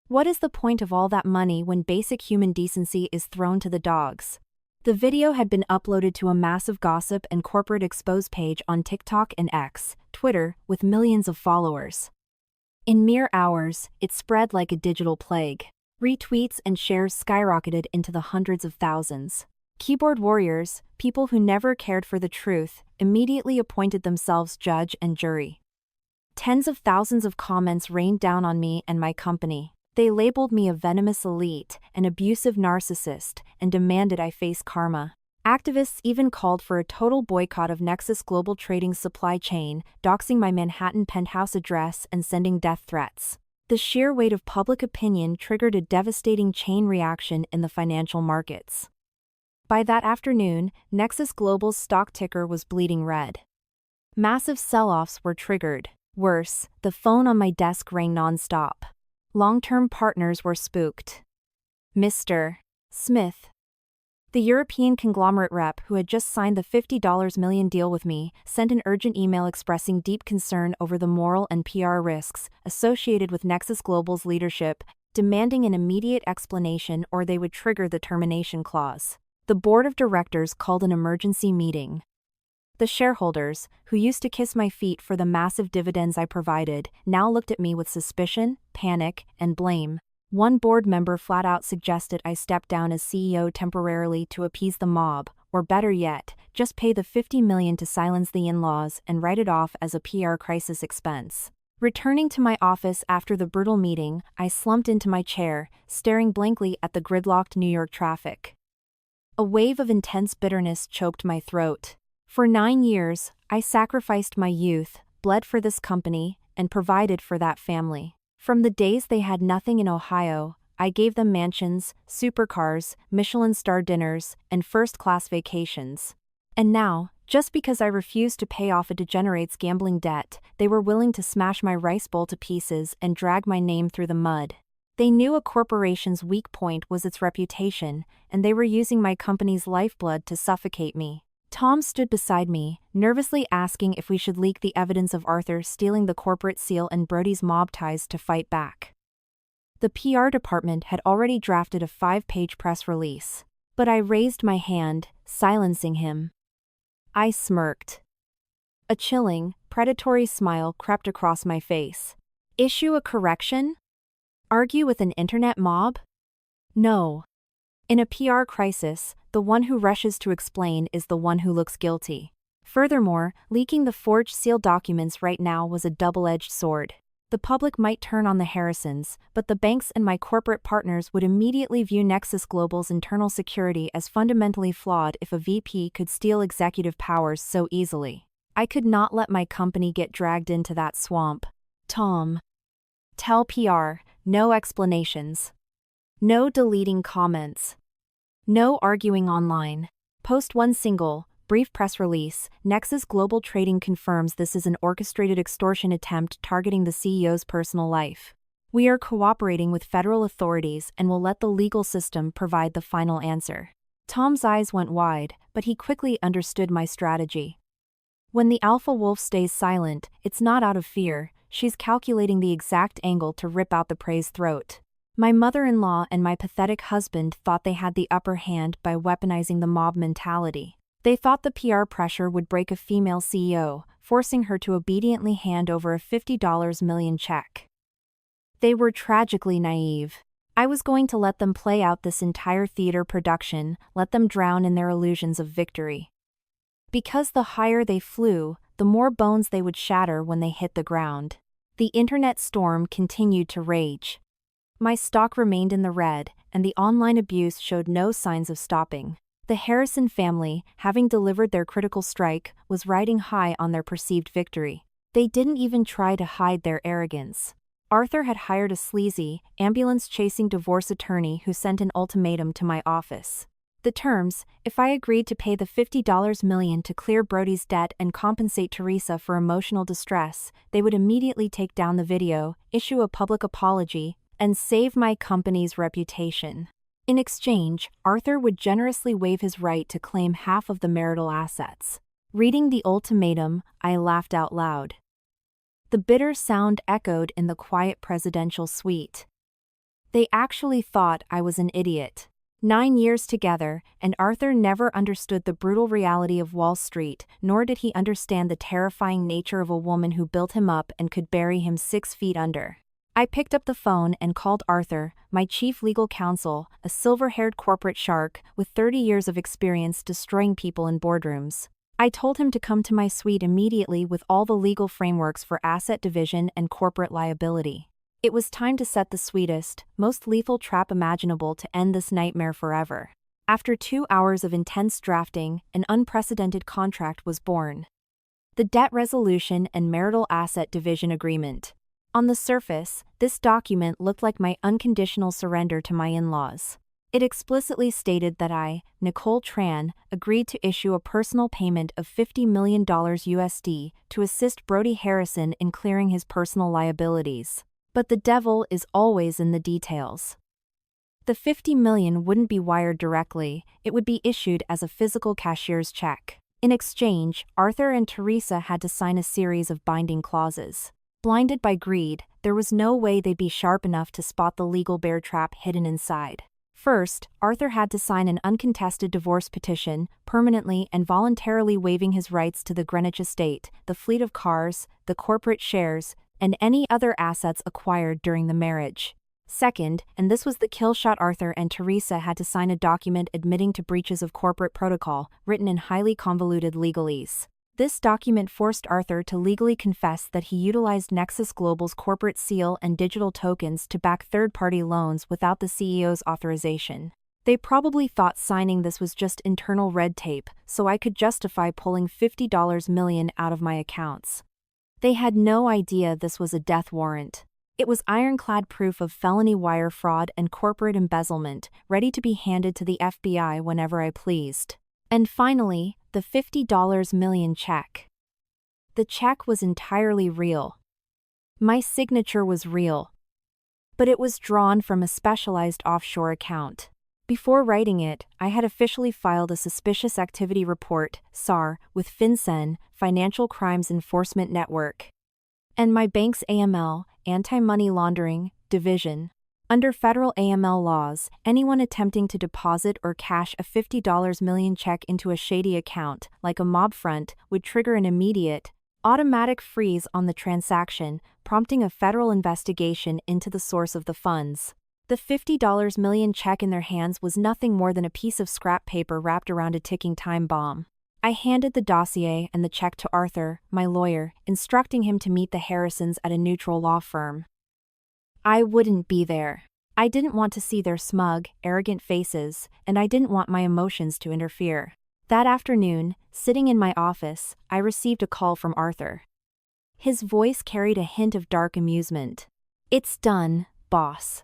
What is the point of all that money when basic human decency is thrown to the dogs? The video had been uploaded to a massive gossip and corporate expose page on TikTok and X, Twitter, with millions of followers. In mere hours, it spread like a digital plague. Retweets and shares skyrocketed into the hundreds of thousands. Keyboard warriors, people who never cared for the truth, immediately appointed themselves judge and jury. Tens of thousands of comments rained down on me and my company. They labeled me a venomous elite, an abusive narcissist, and demanded I face karma. Activists even called for a total boycott of Nexus Global Trading's supply chain, doxing my Manhattan penthouse address and sending death threats. The sheer weight of public opinion triggered a devastating chain reaction in the financial markets. By that afternoon, Nexus Global's stock ticker was bleeding red. Massive sell-offs were triggered. Worse, the phone on my desk rang non-stop. Long-term partners were spooked. Mr. Smith, the European conglomerate rep who had just signed the $50 million deal with me, sent an urgent email expressing deep concern over the moral and PR risks associated with Nexus Global's leadership demanding an immediate explanation or they would trigger the termination clause. The board of directors called an emergency meeting. The shareholders, who used to kiss my feet for the massive dividends I provided, now looked at me with suspicion, panic, and blame. One board member flat out suggested I step down as CEO temporarily to appease the mob, or better yet, just pay the $50 million to silence the in-laws and write it off as a PR crisis expense. Returning to my office after the brutal meeting, I slumped into my chair, staring blankly at the gridlocked New York traffic. A wave of intense bitterness choked my throat. For 9 years, I sacrificed my youth, bled for this company, and provided for that family. From the days they had nothing in Ohio, I gave them mansions, supercars, Michelin-star dinners, and first-class vacations. And now, just because I refused to pay off a degenerate's gambling debt, they were willing to smash my rice bowl to pieces and drag my name through the mud. They knew a corporation's weak point was its reputation, and they were using my company's lifeblood to suffocate me. Tom stood beside me, nervously asking if we should leak the evidence of Arthur stealing the corporate seal and Brody's mob ties to fight back. The PR department had already drafted a 5-page press release, but I raised my hand, silencing him. I smirked. A chilling, predatory smile crept across my face. Issue a correction? Argue with an internet mob? No. In a PR crisis, the one who rushes to explain is the one who looks guilty. Furthermore, leaking the forged seal documents right now was a double-edged sword. The public might turn on the Harrisons, but the banks and my corporate partners would immediately view Nexus Global's internal security as fundamentally flawed if a VP could steal executive powers so easily. I could not let my company get dragged into that swamp. Tom. Tell PR, no explanations. No deleting comments. No arguing online. Post one single, brief press release. Nexus Global Trading confirms this is an orchestrated extortion attempt targeting the CEO's personal life. We are cooperating with federal authorities and will let the legal system provide the final answer. Tom's eyes went wide, but he quickly understood my strategy. When the alpha wolf stays silent, it's not out of fear, she's calculating the exact angle to rip out the prey's throat. My mother-in-law and my pathetic husband thought they had the upper hand by weaponizing the mob mentality. They thought the PR pressure would break a female CEO, forcing her to obediently hand over a $50 million check. They were tragically naive. I was going to let them play out this entire theater production, let them drown in their illusions of victory. Because the higher they flew, the more bones they would shatter when they hit the ground. The internet storm continued to rage. My stock remained in the red, and the online abuse showed no signs of stopping. The Harrison family, having delivered their critical strike, was riding high on their perceived victory. They didn't even try to hide their arrogance. Arthur had hired a sleazy, ambulance-chasing divorce attorney who sent an ultimatum to my office. The terms: if I agreed to pay the $50 million to clear Brody's debt and compensate Teresa for emotional distress, they would immediately take down the video, issue a public apology, and save my company's reputation. In exchange, Arthur would generously waive his right to claim half of the marital assets. Reading the ultimatum, I laughed out loud. The bitter sound echoed in the quiet presidential suite. They actually thought I was an idiot. 9 years together, and Arthur never understood the brutal reality of Wall Street, nor did he understand the terrifying nature of a woman who built him up and could bury him 6 feet under. I picked up the phone and called Arthur, my chief legal counsel, a silver-haired corporate shark with 30 years of experience destroying people in boardrooms. I told him to come to my suite immediately with all the legal frameworks for asset division and corporate liability. It was time to set the sweetest, most lethal trap imaginable to end this nightmare forever. After 2 hours of intense drafting, an unprecedented contract was born. The Debt Resolution and Marital Asset Division Agreement. On the surface, this document looked like my unconditional surrender to my in-laws. It explicitly stated that I, Nicole Tran, agreed to issue a personal payment of $50 million USD to assist Brody Harrison in clearing his personal liabilities. But the devil is always in the details. The $50 million wouldn't be wired directly, it would be issued as a physical cashier's check. In exchange, Arthur and Teresa had to sign a series of binding clauses. Blinded by greed, there was no way they'd be sharp enough to spot the legal bear trap hidden inside. First, Arthur had to sign an uncontested divorce petition, permanently and voluntarily waiving his rights to the Greenwich estate, the fleet of cars, the corporate shares, and any other assets acquired during the marriage. Second, and this was the kill shot, Arthur and Teresa had to sign a document admitting to breaches of corporate protocol, written in highly convoluted legalese. This document forced Arthur to legally confess that he utilized Nexus Global's corporate seal and digital tokens to back third-party loans without the CEO's authorization. They probably thought signing this was just internal red tape, so I could justify pulling $50 million out of my accounts. They had no idea this was a death warrant. It was ironclad proof of felony wire fraud and corporate embezzlement, ready to be handed to the FBI whenever I pleased. And finally, the $50 million check. The check was entirely real. My signature was real. But it was drawn from a specialized offshore account. Before writing it, I had officially filed a Suspicious Activity Report, SAR, with FinCEN, Financial Crimes Enforcement Network, and my bank's AML, Anti-Money Laundering, Division. Under federal AML laws, anyone attempting to deposit or cash a $50 million check into a shady account, like a mob front, would trigger an immediate, automatic freeze on the transaction, prompting a federal investigation into the source of the funds. The $50 million check in their hands was nothing more than a piece of scrap paper wrapped around a ticking time bomb. I handed the dossier and the check to Arthur, my lawyer, instructing him to meet the Harrisons at a neutral law firm. I wouldn't be there. I didn't want to see their smug, arrogant faces, and I didn't want my emotions to interfere. That afternoon, sitting in my office, I received a call from Arthur. His voice carried a hint of dark amusement. "It's done, boss."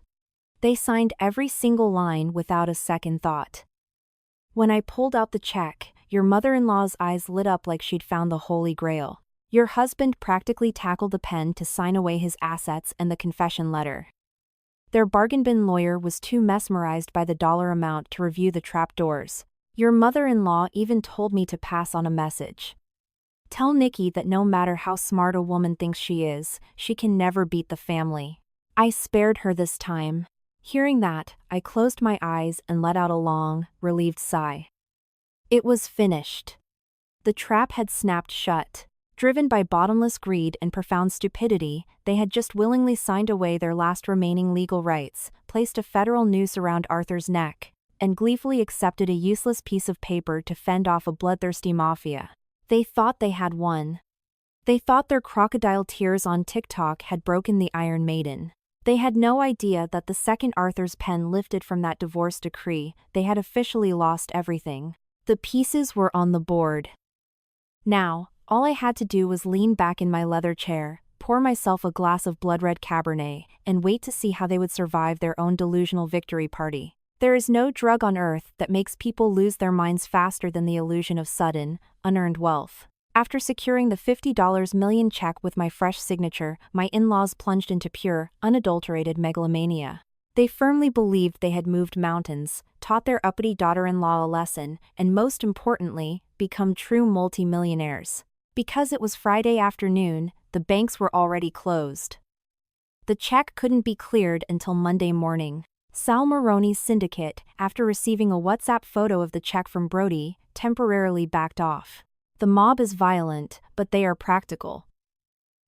They signed every single line without a second thought. When I pulled out the check, your mother-in-law's eyes lit up like she'd found the Holy Grail. Your husband practically tackled the pen to sign away his assets and the confession letter. Their bargain bin lawyer was too mesmerized by the dollar amount to review the trapdoors. Your mother-in-law even told me to pass on a message. Tell Nikki that no matter how smart a woman thinks she is, she can never beat the family. I spared her this time. Hearing that, I closed my eyes and let out a long, relieved sigh. It was finished. The trap had snapped shut. Driven by bottomless greed and profound stupidity, they had just willingly signed away their last remaining legal rights, placed a federal noose around Arthur's neck, and gleefully accepted a useless piece of paper to fend off a bloodthirsty mafia. They thought they had won. They thought their crocodile tears on TikTok had broken the Iron Maiden. They had no idea that the second Arthur's pen lifted from that divorce decree, they had officially lost everything. The pieces were on the board. Now, all I had to do was lean back in my leather chair, pour myself a glass of blood-red Cabernet, and wait to see how they would survive their own delusional victory party. There is no drug on earth that makes people lose their minds faster than the illusion of sudden, unearned wealth. After securing the $50 million check with my fresh signature, my in-laws plunged into pure, unadulterated megalomania. They firmly believed they had moved mountains, taught their uppity daughter-in-law a lesson, and most importantly, become true multi-millionaires. Because it was Friday afternoon, the banks were already closed. The check couldn't be cleared until Monday morning. Sal Maroney's syndicate, after receiving a WhatsApp photo of the check from Brody, temporarily backed off. The mob is violent, but they are practical.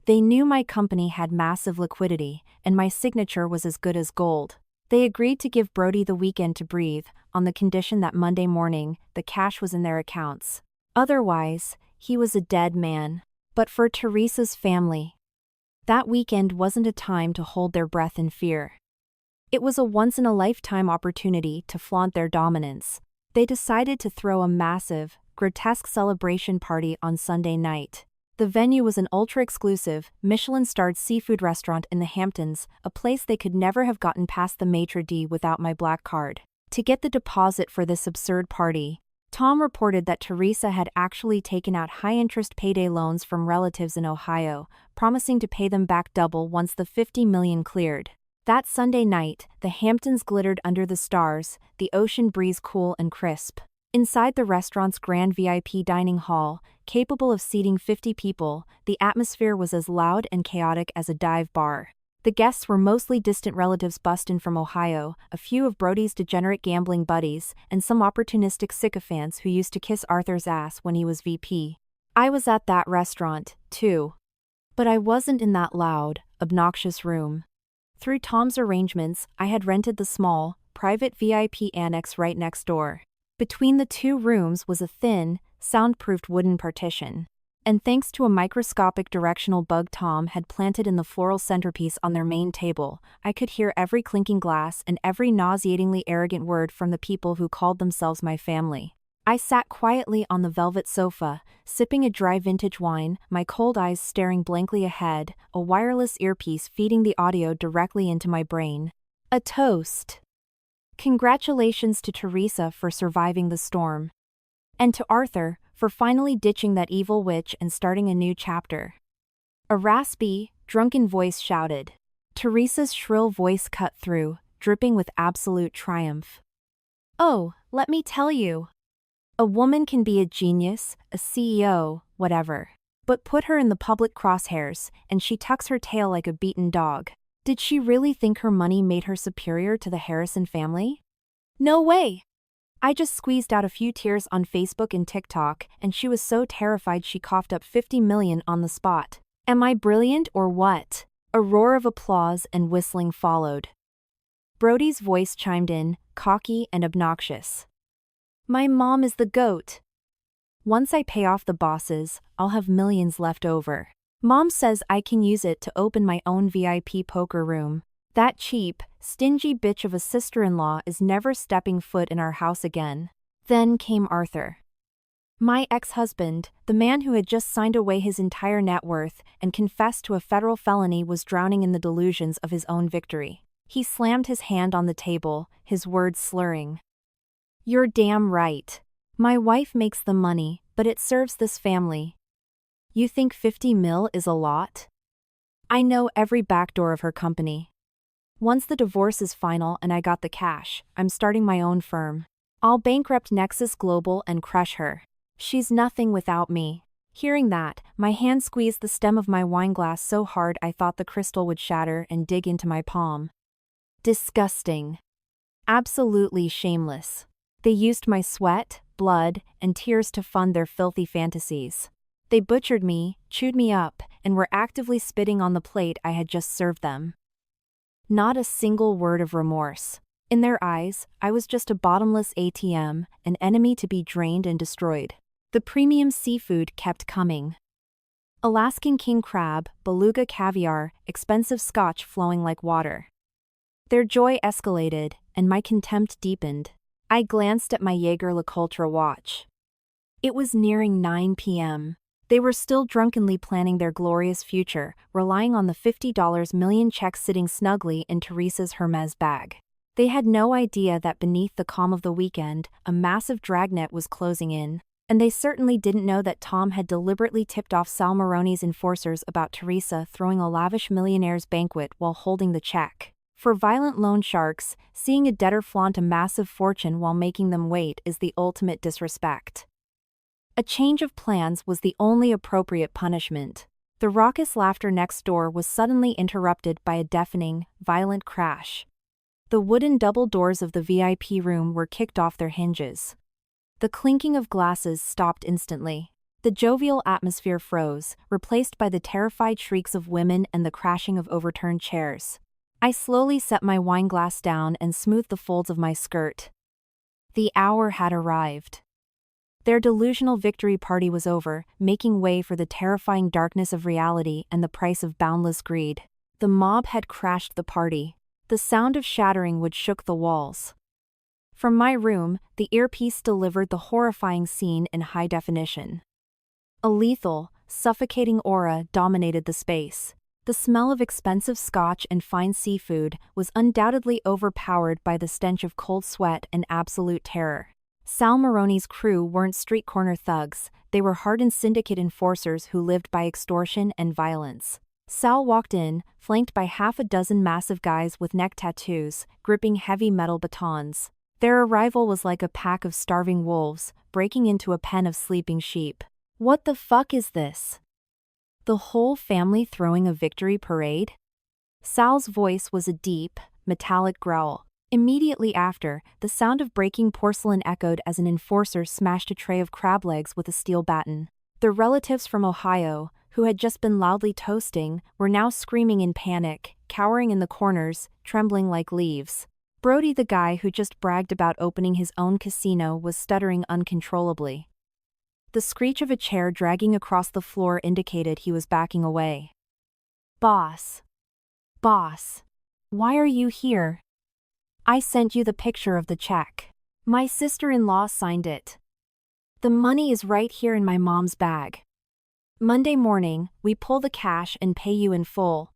They knew my company had massive liquidity, and my signature was as good as gold. They agreed to give Brody the weekend to breathe, on the condition that Monday morning, the cash was in their accounts. Otherwise, he was a dead man. But for Teresa's family, that weekend wasn't a time to hold their breath in fear. It was a once-in-a-lifetime opportunity to flaunt their dominance. They decided to throw a massive, grotesque celebration party on Sunday night. The venue was an ultra-exclusive, Michelin-starred seafood restaurant in the Hamptons, a place they could never have gotten past the maitre d' without my black card. To get the deposit for this absurd party, Tom reported that Teresa had actually taken out high-interest payday loans from relatives in Ohio, promising to pay them back double once the $50 million cleared. That Sunday night, the Hamptons glittered under the stars, the ocean breeze cool and crisp. Inside the restaurant's grand VIP dining hall, capable of seating 50 people, the atmosphere was as loud and chaotic as a dive bar. The guests were mostly distant relatives bussed in from Ohio, a few of Brody's degenerate gambling buddies, and some opportunistic sycophants who used to kiss Arthur's ass when he was VP. I was at that restaurant, too. But I wasn't in that loud, obnoxious room. Through Tom's arrangements, I had rented the small, private VIP annex right next door. Between the two rooms was a thin, soundproofed wooden partition. And thanks to a microscopic directional bug Tom had planted in the floral centerpiece on their main table, I could hear every clinking glass and every nauseatingly arrogant word from the people who called themselves my family. I sat quietly on the velvet sofa, sipping a dry vintage wine, my cold eyes staring blankly ahead, a wireless earpiece feeding the audio directly into my brain. A toast. Congratulations to Teresa for surviving the storm. And to Arthur, for finally ditching that evil witch and starting a new chapter. A raspy, drunken voice shouted. Teresa's shrill voice cut through, dripping with absolute triumph. Oh, let me tell you. A woman can be a genius, a CEO, whatever. But put her in the public crosshairs, and she tucks her tail like a beaten dog. Did she really think her money made her superior to the Harrison family? No way! I just squeezed out a few tears on Facebook and TikTok, and she was so terrified she coughed up 50 million on the spot. Am I brilliant or what? A roar of applause and whistling followed. Brody's voice chimed in, cocky and obnoxious. My mom is the GOAT. Once I pay off the bosses, I'll have millions left over. Mom says I can use it to open my own VIP poker room. That cheap, stingy bitch of a sister-in-law is never stepping foot in our house again. Then came Arthur. My ex-husband, the man who had just signed away his entire net worth and confessed to a federal felony, was drowning in the delusions of his own victory. He slammed his hand on the table, his words slurring. You're damn right. My wife makes the money, but it serves this family. You think 50 mil is a lot? I know every backdoor of her company. Once the divorce is final and I got the cash, I'm starting my own firm. I'll bankrupt Nexus Global and crush her. She's nothing without me. Hearing that, my hand squeezed the stem of my wine glass so hard I thought the crystal would shatter and dig into my palm. Disgusting. Absolutely shameless. They used my sweat, blood, and tears to fund their filthy fantasies. They butchered me, chewed me up, and were actively spitting on the plate I had just served them. Not a single word of remorse. In their eyes, I was just a bottomless ATM, an enemy to be drained and destroyed. The premium seafood kept coming. Alaskan king crab, beluga caviar, expensive scotch flowing like water. Their joy escalated, and my contempt deepened. I glanced at my Jaeger-LeCoultre watch. It was nearing 9 p.m. They were still drunkenly planning their glorious future, relying on the $50 million check sitting snugly in Teresa's Hermes bag. They had no idea that beneath the calm of the weekend, a massive dragnet was closing in, and they certainly didn't know that Tom had deliberately tipped off Sal Maroni's enforcers about Teresa throwing a lavish millionaire's banquet while holding the check. For violent loan sharks, seeing a debtor flaunt a massive fortune while making them wait is the ultimate disrespect. A change of plans was the only appropriate punishment. The raucous laughter next door was suddenly interrupted by a deafening, violent crash. The wooden double doors of the VIP room were kicked off their hinges. The clinking of glasses stopped instantly. The jovial atmosphere froze, replaced by the terrified shrieks of women and the crashing of overturned chairs. I slowly set my wine glass down and smoothed the folds of my skirt. The hour had arrived. Their delusional victory party was over, making way for the terrifying darkness of reality and the price of boundless greed. The mob had crashed the party. The sound of shattering wood shook the walls. From my room, the earpiece delivered the horrifying scene in high definition. A lethal, suffocating aura dominated the space. The smell of expensive scotch and fine seafood was undoubtedly overpowered by the stench of cold sweat and absolute terror. Sal Maroni's crew weren't street corner thugs, they were hardened syndicate enforcers who lived by extortion and violence. Sal walked in, flanked by half a dozen massive guys with neck tattoos, gripping heavy metal batons. Their arrival was like a pack of starving wolves, breaking into a pen of sleeping sheep. What the fuck is this? The whole family throwing a victory parade? Sal's voice was a deep, metallic growl. Immediately after, the sound of breaking porcelain echoed as an enforcer smashed a tray of crab legs with a steel baton. The relatives from Ohio, who had just been loudly toasting, were now screaming in panic, cowering in the corners, trembling like leaves. Brody, the guy who just bragged about opening his own casino, was stuttering uncontrollably. The screech of a chair dragging across the floor indicated he was backing away. Boss. Boss. Why are you here? I sent you the picture of the check. My sister-in-law signed it. The money is right here in my mom's bag. Monday morning, we pull the cash and pay you in full.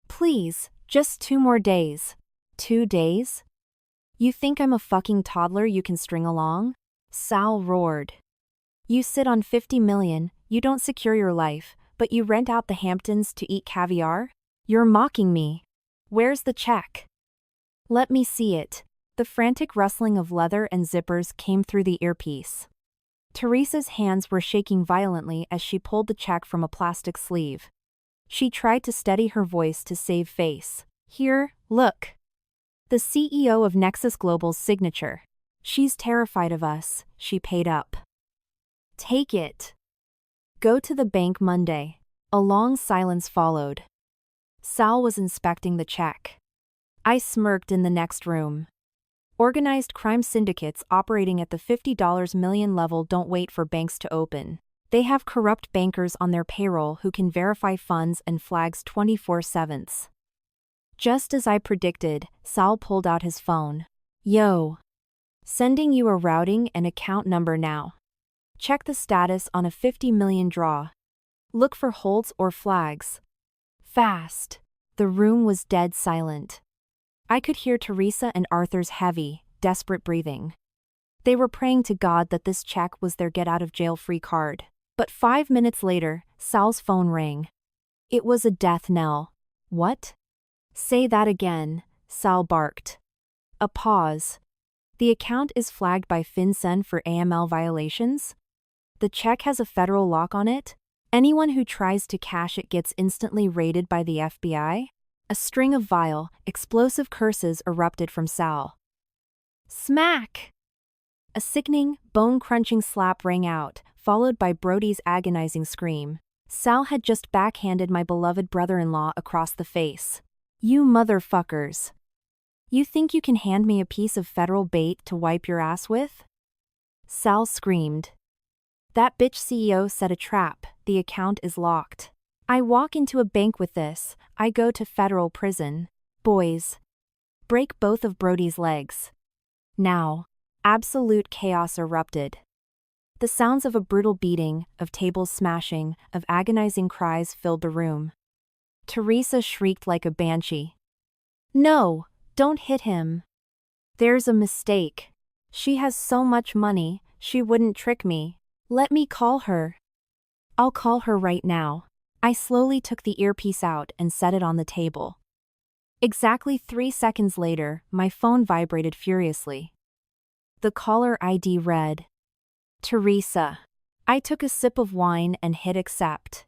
Please, just 2 more days. 2 days? You think I'm a fucking toddler you can string along? Sal roared. You sit on 50 million, you don't secure your life, but you rent out the Hamptons to eat caviar? You're mocking me. Where's the check? Let me see it. The frantic rustling of leather and zippers came through the earpiece. Teresa's hands were shaking violently as she pulled the check from a plastic sleeve. She tried to steady her voice to save face. Here, look. The CEO of Nexus Global's signature. She's terrified of us, she paid up. Take it. Go to the bank Monday. A long silence followed. Sal was inspecting the check. I smirked in the next room. Organized crime syndicates operating at the $50 million level don't wait for banks to open. They have corrupt bankers on their payroll who can verify funds and flags 24/7. Just as I predicted, Sal pulled out his phone. Yo. Sending you a routing and account number now. Check the status on a 50 million draw. Look for holds or flags. Fast. The room was dead silent. I could hear Teresa and Arthur's heavy, desperate breathing. They were praying to God that this check was their get-out-of-jail-free card. But 5 minutes later, Sal's phone rang. It was a death knell. What? Say that again, Sal barked. A pause. The account is flagged by FinCEN for AML violations? The check has a federal lock on it? Anyone who tries to cash it gets instantly raided by the FBI? A string of vile, explosive curses erupted from Sal. Smack! A sickening, bone-crunching slap rang out, followed by Brody's agonizing scream. Sal had just backhanded my beloved brother-in-law across the face. You motherfuckers. You think you can hand me a piece of federal bait to wipe your ass with? Sal screamed. That bitch CEO set a trap, the account is locked. I walk into a bank with this, I go to federal prison. Boys. Break both of Brody's legs. Now. Absolute chaos erupted. The sounds of a brutal beating, of tables smashing, of agonizing cries filled the room. Teresa shrieked like a banshee. No, don't hit him. There's a mistake. She has so much money, she wouldn't trick me. Let me call her. I'll call her right now. I slowly took the earpiece out and set it on the table. Exactly 3 seconds later, my phone vibrated furiously. The caller ID read, Teresa. I took a sip of wine and hit accept.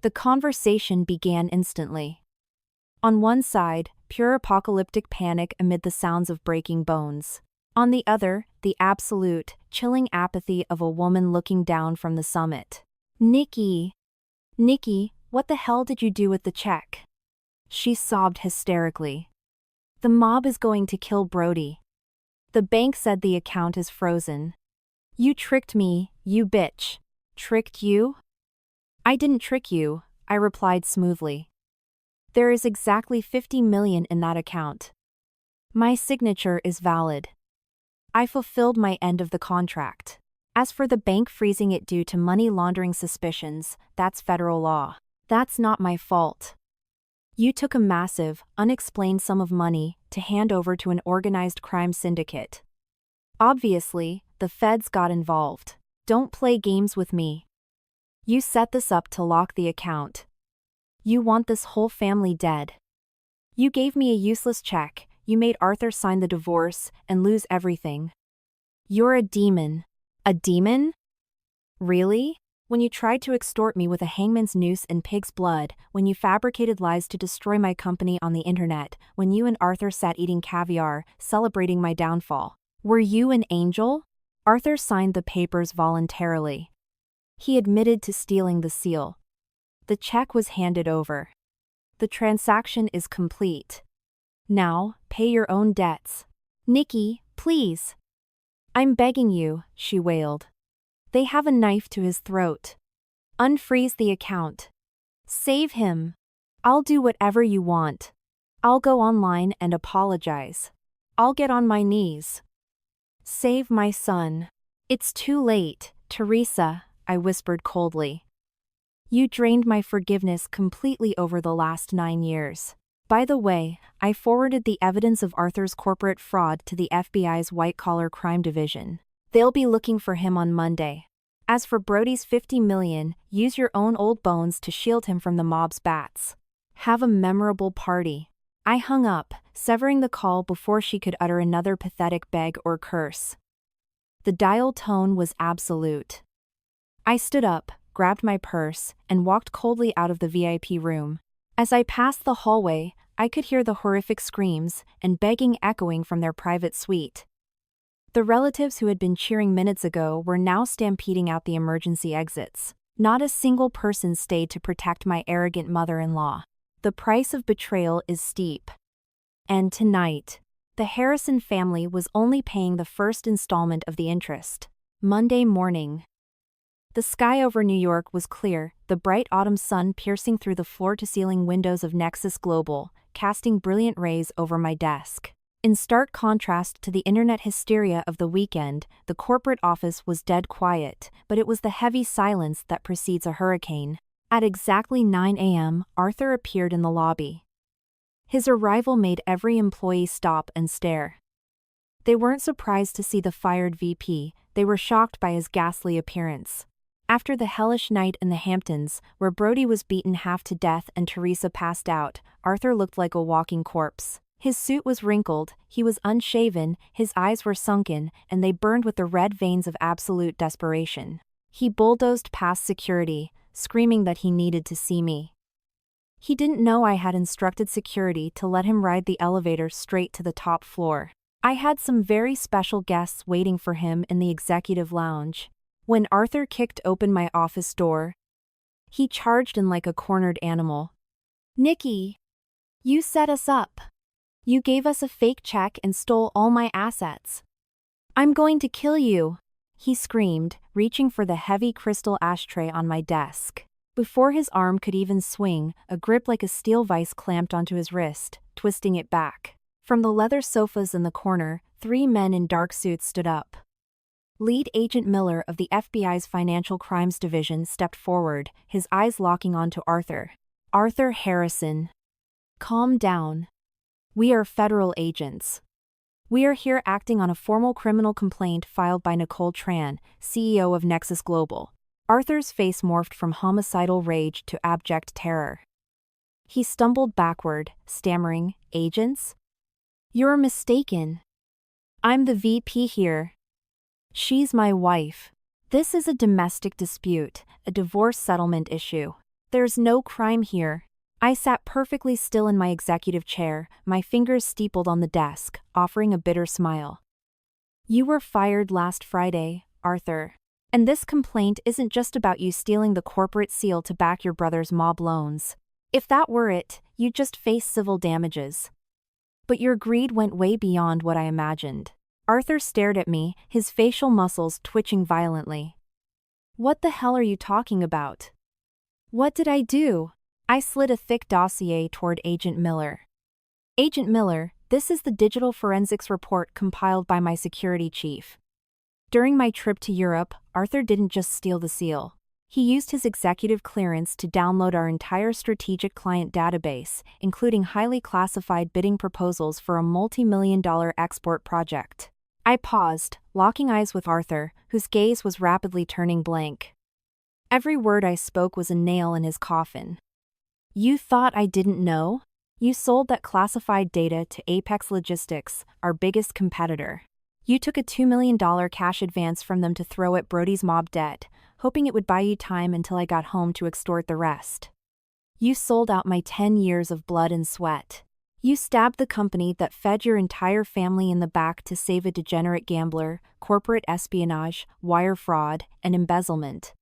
The conversation began instantly. On one side, pure apocalyptic panic amid the sounds of breaking bones. On the other, the absolute, chilling apathy of a woman looking down from the summit. Nikki, what the hell did you do with the check? She sobbed hysterically. The mob is going to kill Brody. The bank said the account is frozen. You tricked me, you bitch. Tricked you? I didn't trick you, I replied smoothly. There is exactly 50 million in that account. My signature is valid. I fulfilled my end of the contract. As for the bank freezing it due to money laundering suspicions, that's federal law. That's not my fault. You took a massive, unexplained sum of money to hand over to an organized crime syndicate. Obviously, the feds got involved. Don't play games with me. You set this up to lock the account. You want this whole family dead. You gave me a useless check, You made Arthur sign the divorce and lose everything. You're a demon. A demon? Really? When you tried to extort me with a hangman's noose and pig's blood, when you fabricated lies to destroy my company on the internet, when you and Arthur sat eating caviar, celebrating my downfall. Were you an angel? Arthur signed the papers voluntarily. He admitted to stealing the seal. The check was handed over. The transaction is complete. Now, pay your own debts. Nikki, please. I'm begging you, she wailed. They have a knife to his throat. Unfreeze the account. Save him. I'll do whatever you want. I'll go online and apologize. I'll get on my knees. Save my son. It's too late, Teresa, I whispered coldly. You drained my forgiveness completely over the last 9 years. By the way, I forwarded the evidence of Arthur's corporate fraud to the FBI's white-collar crime division. They'll be looking for him on Monday. As for Brody's $50 million, use your own old bones to shield him from the mob's bats. Have a memorable party. I hung up, severing the call before she could utter another pathetic beg or curse. The dial tone was absolute. I stood up, grabbed my purse, and walked coldly out of the VIP room. As I passed the hallway, I could hear the horrific screams and begging echoing from their private suite. The relatives who had been cheering minutes ago were now stampeding out the emergency exits. Not a single person stayed to protect my arrogant mother-in-law. The price of betrayal is steep. And tonight, the Harrison family was only paying the first installment of the interest. Monday morning. The sky over New York was clear, the bright autumn sun piercing through the floor-to-ceiling windows of Nexus Global, casting brilliant rays over my desk. In stark contrast to the internet hysteria of the weekend, the corporate office was dead quiet, but it was the heavy silence that precedes a hurricane. At exactly 9 a.m., Arthur appeared in the lobby. His arrival made every employee stop and stare. They weren't surprised to see the fired VP, they were shocked by his ghastly appearance. After the hellish night in the Hamptons, where Brody was beaten half to death and Teresa passed out, Arthur looked like a walking corpse. His suit was wrinkled, he was unshaven, his eyes were sunken, and they burned with the red veins of absolute desperation. He bulldozed past security, screaming that he needed to see me. He didn't know I had instructed security to let him ride the elevator straight to the top floor. I had some very special guests waiting for him in the executive lounge. When Arthur kicked open my office door, he charged in like a cornered animal. Nikki, you set us up. You gave us a fake check and stole all my assets. I'm going to kill you, he screamed, reaching for the heavy crystal ashtray on my desk. Before his arm could even swing, a grip like a steel vise clamped onto his wrist, twisting it back. From the leather sofas in the corner, 3 men in dark suits stood up. Lead Agent Miller of the FBI's Financial Crimes Division stepped forward, his eyes locking onto Arthur. Arthur Harrison. Calm down. We are federal agents. We are here acting on a formal criminal complaint filed by Nicole Tran, CEO of Nexus Global. Arthur's face morphed from homicidal rage to abject terror. He stumbled backward, stammering, "Agents? You're mistaken. I'm the VP here. She's my wife. This is a domestic dispute, a divorce settlement issue. There's no crime here." I sat perfectly still in my executive chair, my fingers steepled on the desk, offering a bitter smile. You were fired last Friday, Arthur. And this complaint isn't just about you stealing the corporate seal to back your brother's mob loans. If that were it, you'd just face civil damages. But your greed went way beyond what I imagined. Arthur stared at me, his facial muscles twitching violently. What the hell are you talking about? What did I do? I slid a thick dossier toward Agent Miller. Agent Miller, this is the digital forensics report compiled by my security chief. During my trip to Europe, Arthur didn't just steal the seal. He used his executive clearance to download our entire strategic client database, including highly classified bidding proposals for a multi-million-dollar export project. I paused, locking eyes with Arthur, whose gaze was rapidly turning blank. Every word I spoke was a nail in his coffin. You thought I didn't know? You sold that classified data to Apex Logistics, our biggest competitor. You took a $2 million cash advance from them to throw at Brody's mob debt, hoping it would buy you time until I got home to extort the rest. You sold out my 10 years of blood and sweat. You stabbed the company that fed your entire family in the back to save a degenerate gambler, corporate espionage, wire fraud, and embezzlement.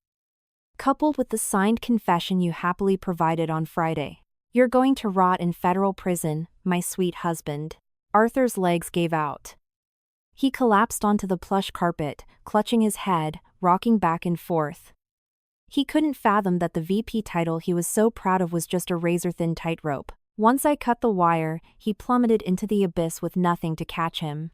Coupled with the signed confession you happily provided on Friday. You're going to rot in federal prison, my sweet husband. Arthur's legs gave out. He collapsed onto the plush carpet, clutching his head, rocking back and forth. He couldn't fathom that the VP title he was so proud of was just a razor-thin tightrope. Once I cut the wire, he plummeted into the abyss with nothing to catch him.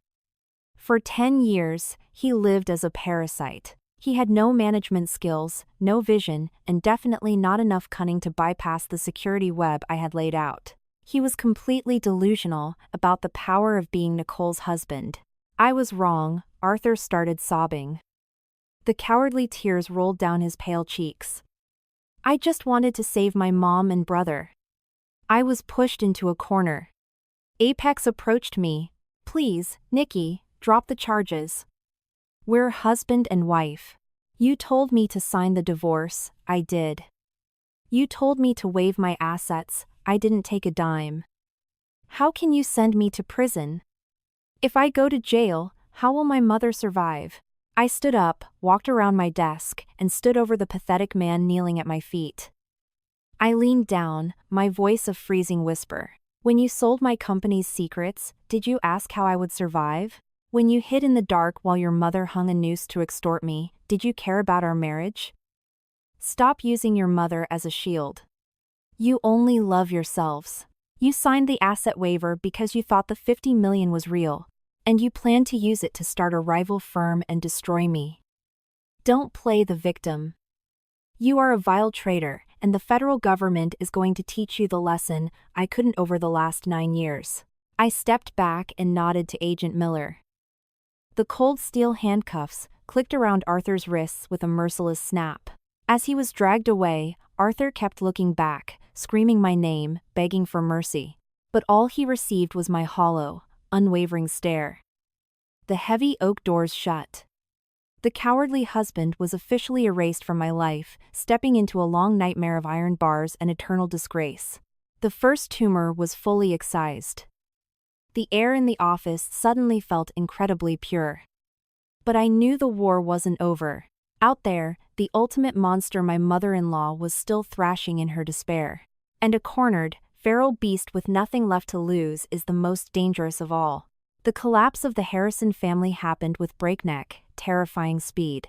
For 10 years, he lived as a parasite. He had no management skills, no vision, and definitely not enough cunning to bypass the security web I had laid out. He was completely delusional about the power of being Nicole's husband. I was wrong. Arthur started sobbing. The cowardly tears rolled down his pale cheeks. I just wanted to save my mom and brother. I was pushed into a corner. Apex approached me. Please, Nikki, drop the charges. We're husband and wife. You told me to sign the divorce, I did. You told me to waive my assets, I didn't take a dime. How can you send me to prison? If I go to jail, how will my mother survive? I stood up, walked around my desk, and stood over the pathetic man kneeling at my feet. I leaned down, my voice a freezing whisper. When you sold my company's secrets, did you ask how I would survive? When you hid in the dark while your mother hung a noose to extort me, did you care about our marriage? Stop using your mother as a shield. You only love yourselves. You signed the asset waiver because you thought the $50 million was real, and you planned to use it to start a rival firm and destroy me. Don't play the victim. You are a vile traitor, and the federal government is going to teach you the lesson I couldn't over the last 9 years. I stepped back and nodded to Agent Miller. The cold steel handcuffs clicked around Arthur's wrists with a merciless snap. As he was dragged away, Arthur kept looking back, screaming my name, begging for mercy. But all he received was my hollow, unwavering stare. The heavy oak doors shut. The cowardly husband was officially erased from my life, stepping into a long nightmare of iron bars and eternal disgrace. The first tumor was fully excised. The air in the office suddenly felt incredibly pure. But I knew the war wasn't over. Out there, the ultimate monster, my mother-in-law, was still thrashing in her despair. And a cornered, feral beast with nothing left to lose is the most dangerous of all. The collapse of the Harrison family happened with breakneck, terrifying speed.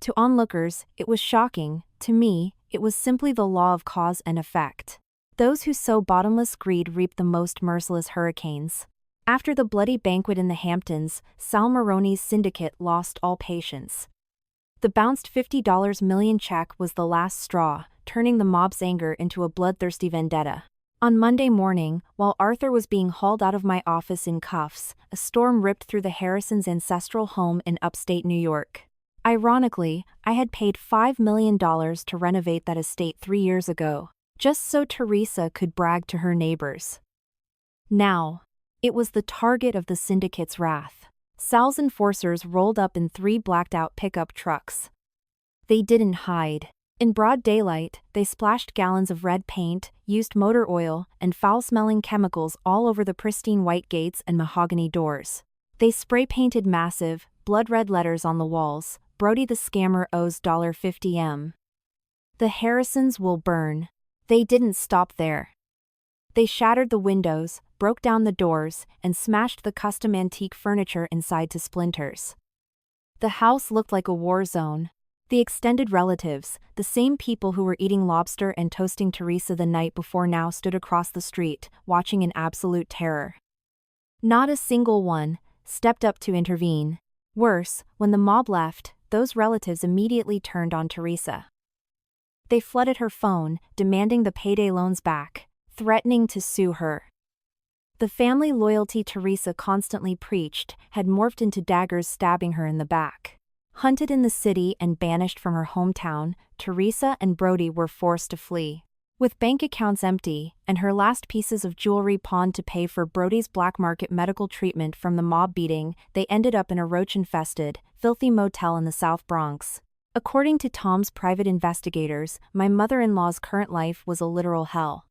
To onlookers, it was shocking. To me, it was simply the law of cause and effect. Those who sow bottomless greed reap the most merciless hurricanes. After the bloody banquet in the Hamptons, Sal Maroney's syndicate lost all patience. The bounced $50 million check was the last straw, turning the mob's anger into a bloodthirsty vendetta. On Monday morning, while Arthur was being hauled out of my office in cuffs, a storm ripped through the Harrisons' ancestral home in upstate New York. Ironically, I had paid $5 million to renovate that estate 3 years ago, just so Teresa could brag to her neighbors. Now, it was the target of the syndicate's wrath. Sal's enforcers rolled up in 3 blacked-out pickup trucks. They didn't hide. In broad daylight, they splashed gallons of red paint, used motor oil, and foul-smelling chemicals all over the pristine white gates and mahogany doors. They spray-painted massive, blood-red letters on the walls. Brody the scammer owes $50M. The Harrisons will burn. They didn't stop there. They shattered the windows, broke down the doors, and smashed the custom antique furniture inside to splinters. The house looked like a war zone. The extended relatives, the same people who were eating lobster and toasting Teresa the night before, now stood across the street, watching in absolute terror. Not a single one stepped up to intervene. Worse, when the mob left, those relatives immediately turned on Teresa. They flooded her phone, demanding the payday loans back, threatening to sue her. The family loyalty Teresa constantly preached had morphed into daggers stabbing her in the back. Hunted in the city and banished from her hometown, Teresa and Brody were forced to flee. With bank accounts empty, and her last pieces of jewelry pawned to pay for Brody's black market medical treatment from the mob beating, they ended up in a roach-infested, filthy motel in the South Bronx. According to Tom's private investigators, my mother-in-law's current life was a literal hell.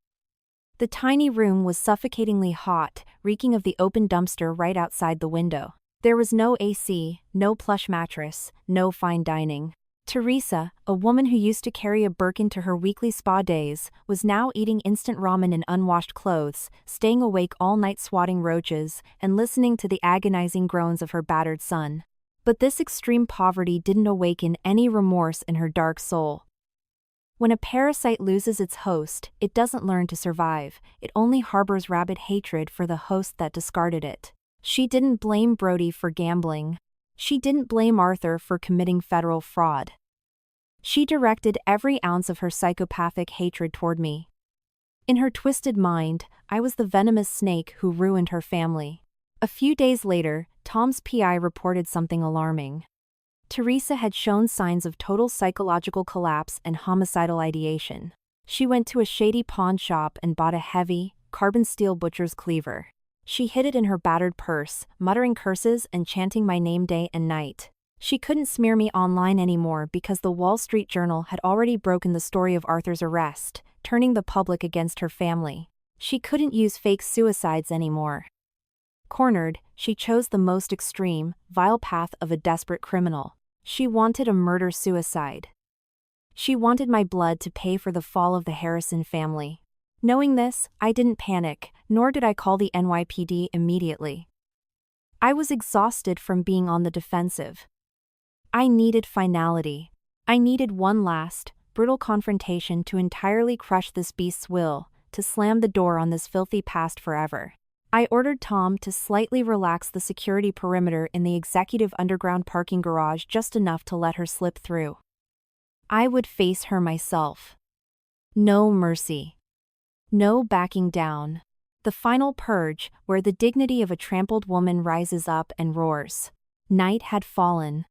The tiny room was suffocatingly hot, reeking of the open dumpster right outside the window. There was no AC, no plush mattress, no fine dining. Teresa, a woman who used to carry a Birkin to her weekly spa days, was now eating instant ramen in unwashed clothes, staying awake all night swatting roaches, and listening to the agonizing groans of her battered son. But this extreme poverty didn't awaken any remorse in her dark soul. When a parasite loses its host, it doesn't learn to survive, it only harbors rabid hatred for the host that discarded it. She didn't blame Brody for gambling. She didn't blame Arthur for committing federal fraud. She directed every ounce of her psychopathic hatred toward me. In her twisted mind, I was the venomous snake who ruined her family. A few days later, Tom's PI reported something alarming. Teresa had shown signs of total psychological collapse and homicidal ideation. She went to a shady pawn shop and bought a heavy, carbon steel butcher's cleaver. She hid it in her battered purse, muttering curses and chanting my name day and night. She couldn't smear me online anymore because the Wall Street Journal had already broken the story of Arthur's arrest, turning the public against her family. She couldn't use fake suicides anymore. Cornered, she chose the most extreme, vile path of a desperate criminal. She wanted a murder-suicide. She wanted my blood to pay for the fall of the Harrison family. Knowing this, I didn't panic, nor did I call the NYPD immediately. I was exhausted from being on the defensive. I needed finality. I needed one last, brutal confrontation to entirely crush this beast's will, to slam the door on this filthy past forever. I ordered Tom to slightly relax the security perimeter in the executive underground parking garage just enough to let her slip through. I would face her myself. No mercy. No backing down. The final purge, where the dignity of a trampled woman rises up and roars. Night had fallen.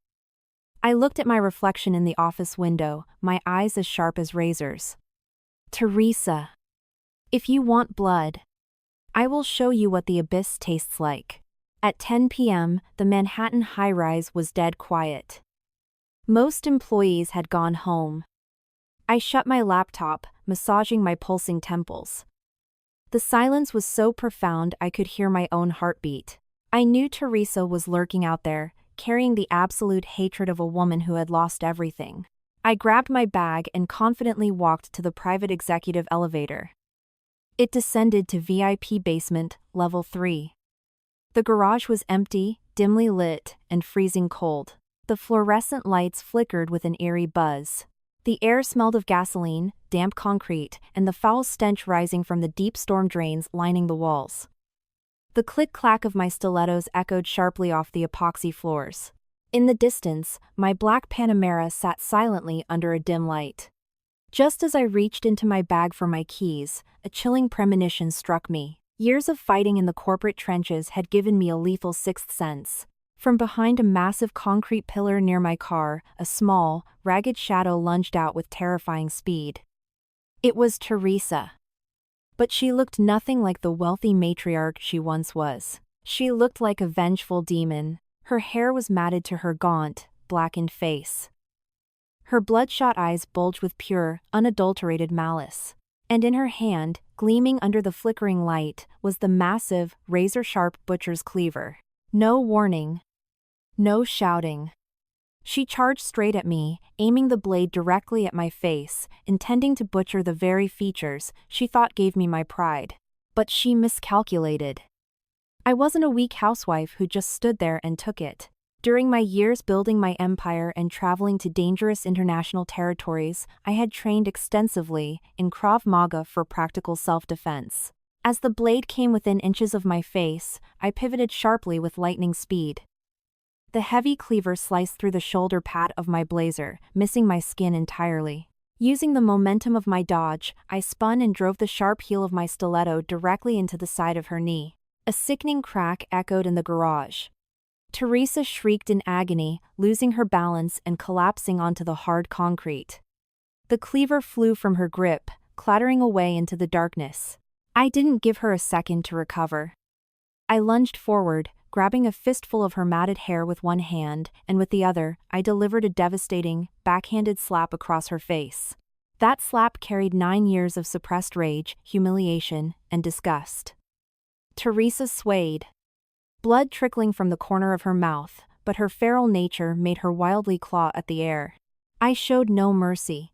I looked at my reflection in the office window, my eyes as sharp as razors. Teresa. If you want blood, I will show you what the abyss tastes like. At 10 p.m., the Manhattan high-rise was dead quiet. Most employees had gone home. I shut my laptop, massaging my pulsing temples. The silence was so profound I could hear my own heartbeat. I knew Teresa was lurking out there, carrying the absolute hatred of a woman who had lost everything. I grabbed my bag and confidently walked to the private executive elevator. It descended to VIP basement, level 3. The garage was empty, dimly lit, and freezing cold. The fluorescent lights flickered with an eerie buzz. The air smelled of gasoline, damp concrete, and the foul stench rising from the deep storm drains lining the walls. The click-clack of my stilettos echoed sharply off the epoxy floors. In the distance, my black Panamera sat silently under a dim light. Just as I reached into my bag for my keys, a chilling premonition struck me. Years of fighting in the corporate trenches had given me a lethal sixth sense. From behind a massive concrete pillar near my car, a small, ragged shadow lunged out with terrifying speed. It was Teresa. But she looked nothing like the wealthy matriarch she once was. She looked like a vengeful demon. Her hair was matted to her gaunt, blackened face. Her bloodshot eyes bulged with pure, unadulterated malice. And in her hand, gleaming under the flickering light, was the massive, razor-sharp butcher's cleaver. No warning. No shouting. She charged straight at me, aiming the blade directly at my face, intending to butcher the very features she thought gave me my pride. But she miscalculated. I wasn't a weak housewife who just stood there and took it. During my years building my empire and traveling to dangerous international territories, I had trained extensively in Krav Maga for practical self-defense. As the blade came within inches of my face, I pivoted sharply with lightning speed. The heavy cleaver sliced through the shoulder pad of my blazer, missing my skin entirely. Using the momentum of my dodge, I spun and drove the sharp heel of my stiletto directly into the side of her knee. A sickening crack echoed in the garage. Teresa shrieked in agony, losing her balance and collapsing onto the hard concrete. The cleaver flew from her grip, clattering away into the darkness. I didn't give her a second to recover. I lunged forward, grabbing a fistful of her matted hair with one hand, and with the other, I delivered a devastating, backhanded slap across her face. That slap carried 9 years of suppressed rage, humiliation, and disgust. Teresa swayed, blood trickling from the corner of her mouth, but her feral nature made her wildly claw at the air. I showed no mercy.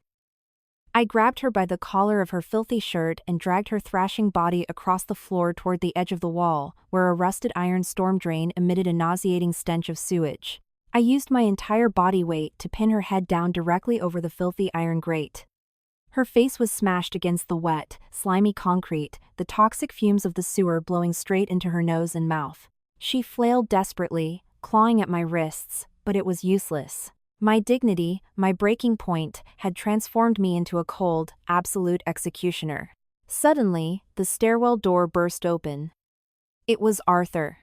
I grabbed her by the collar of her filthy shirt and dragged her thrashing body across the floor toward the edge of the wall, where a rusted iron storm drain emitted a nauseating stench of sewage. I used my entire body weight to pin her head down directly over the filthy iron grate. Her face was smashed against the wet, slimy concrete, the toxic fumes of the sewer blowing straight into her nose and mouth. She flailed desperately, clawing at my wrists, but it was useless. My dignity, my breaking point, had transformed me into a cold, absolute executioner. Suddenly, the stairwell door burst open. It was Arthur.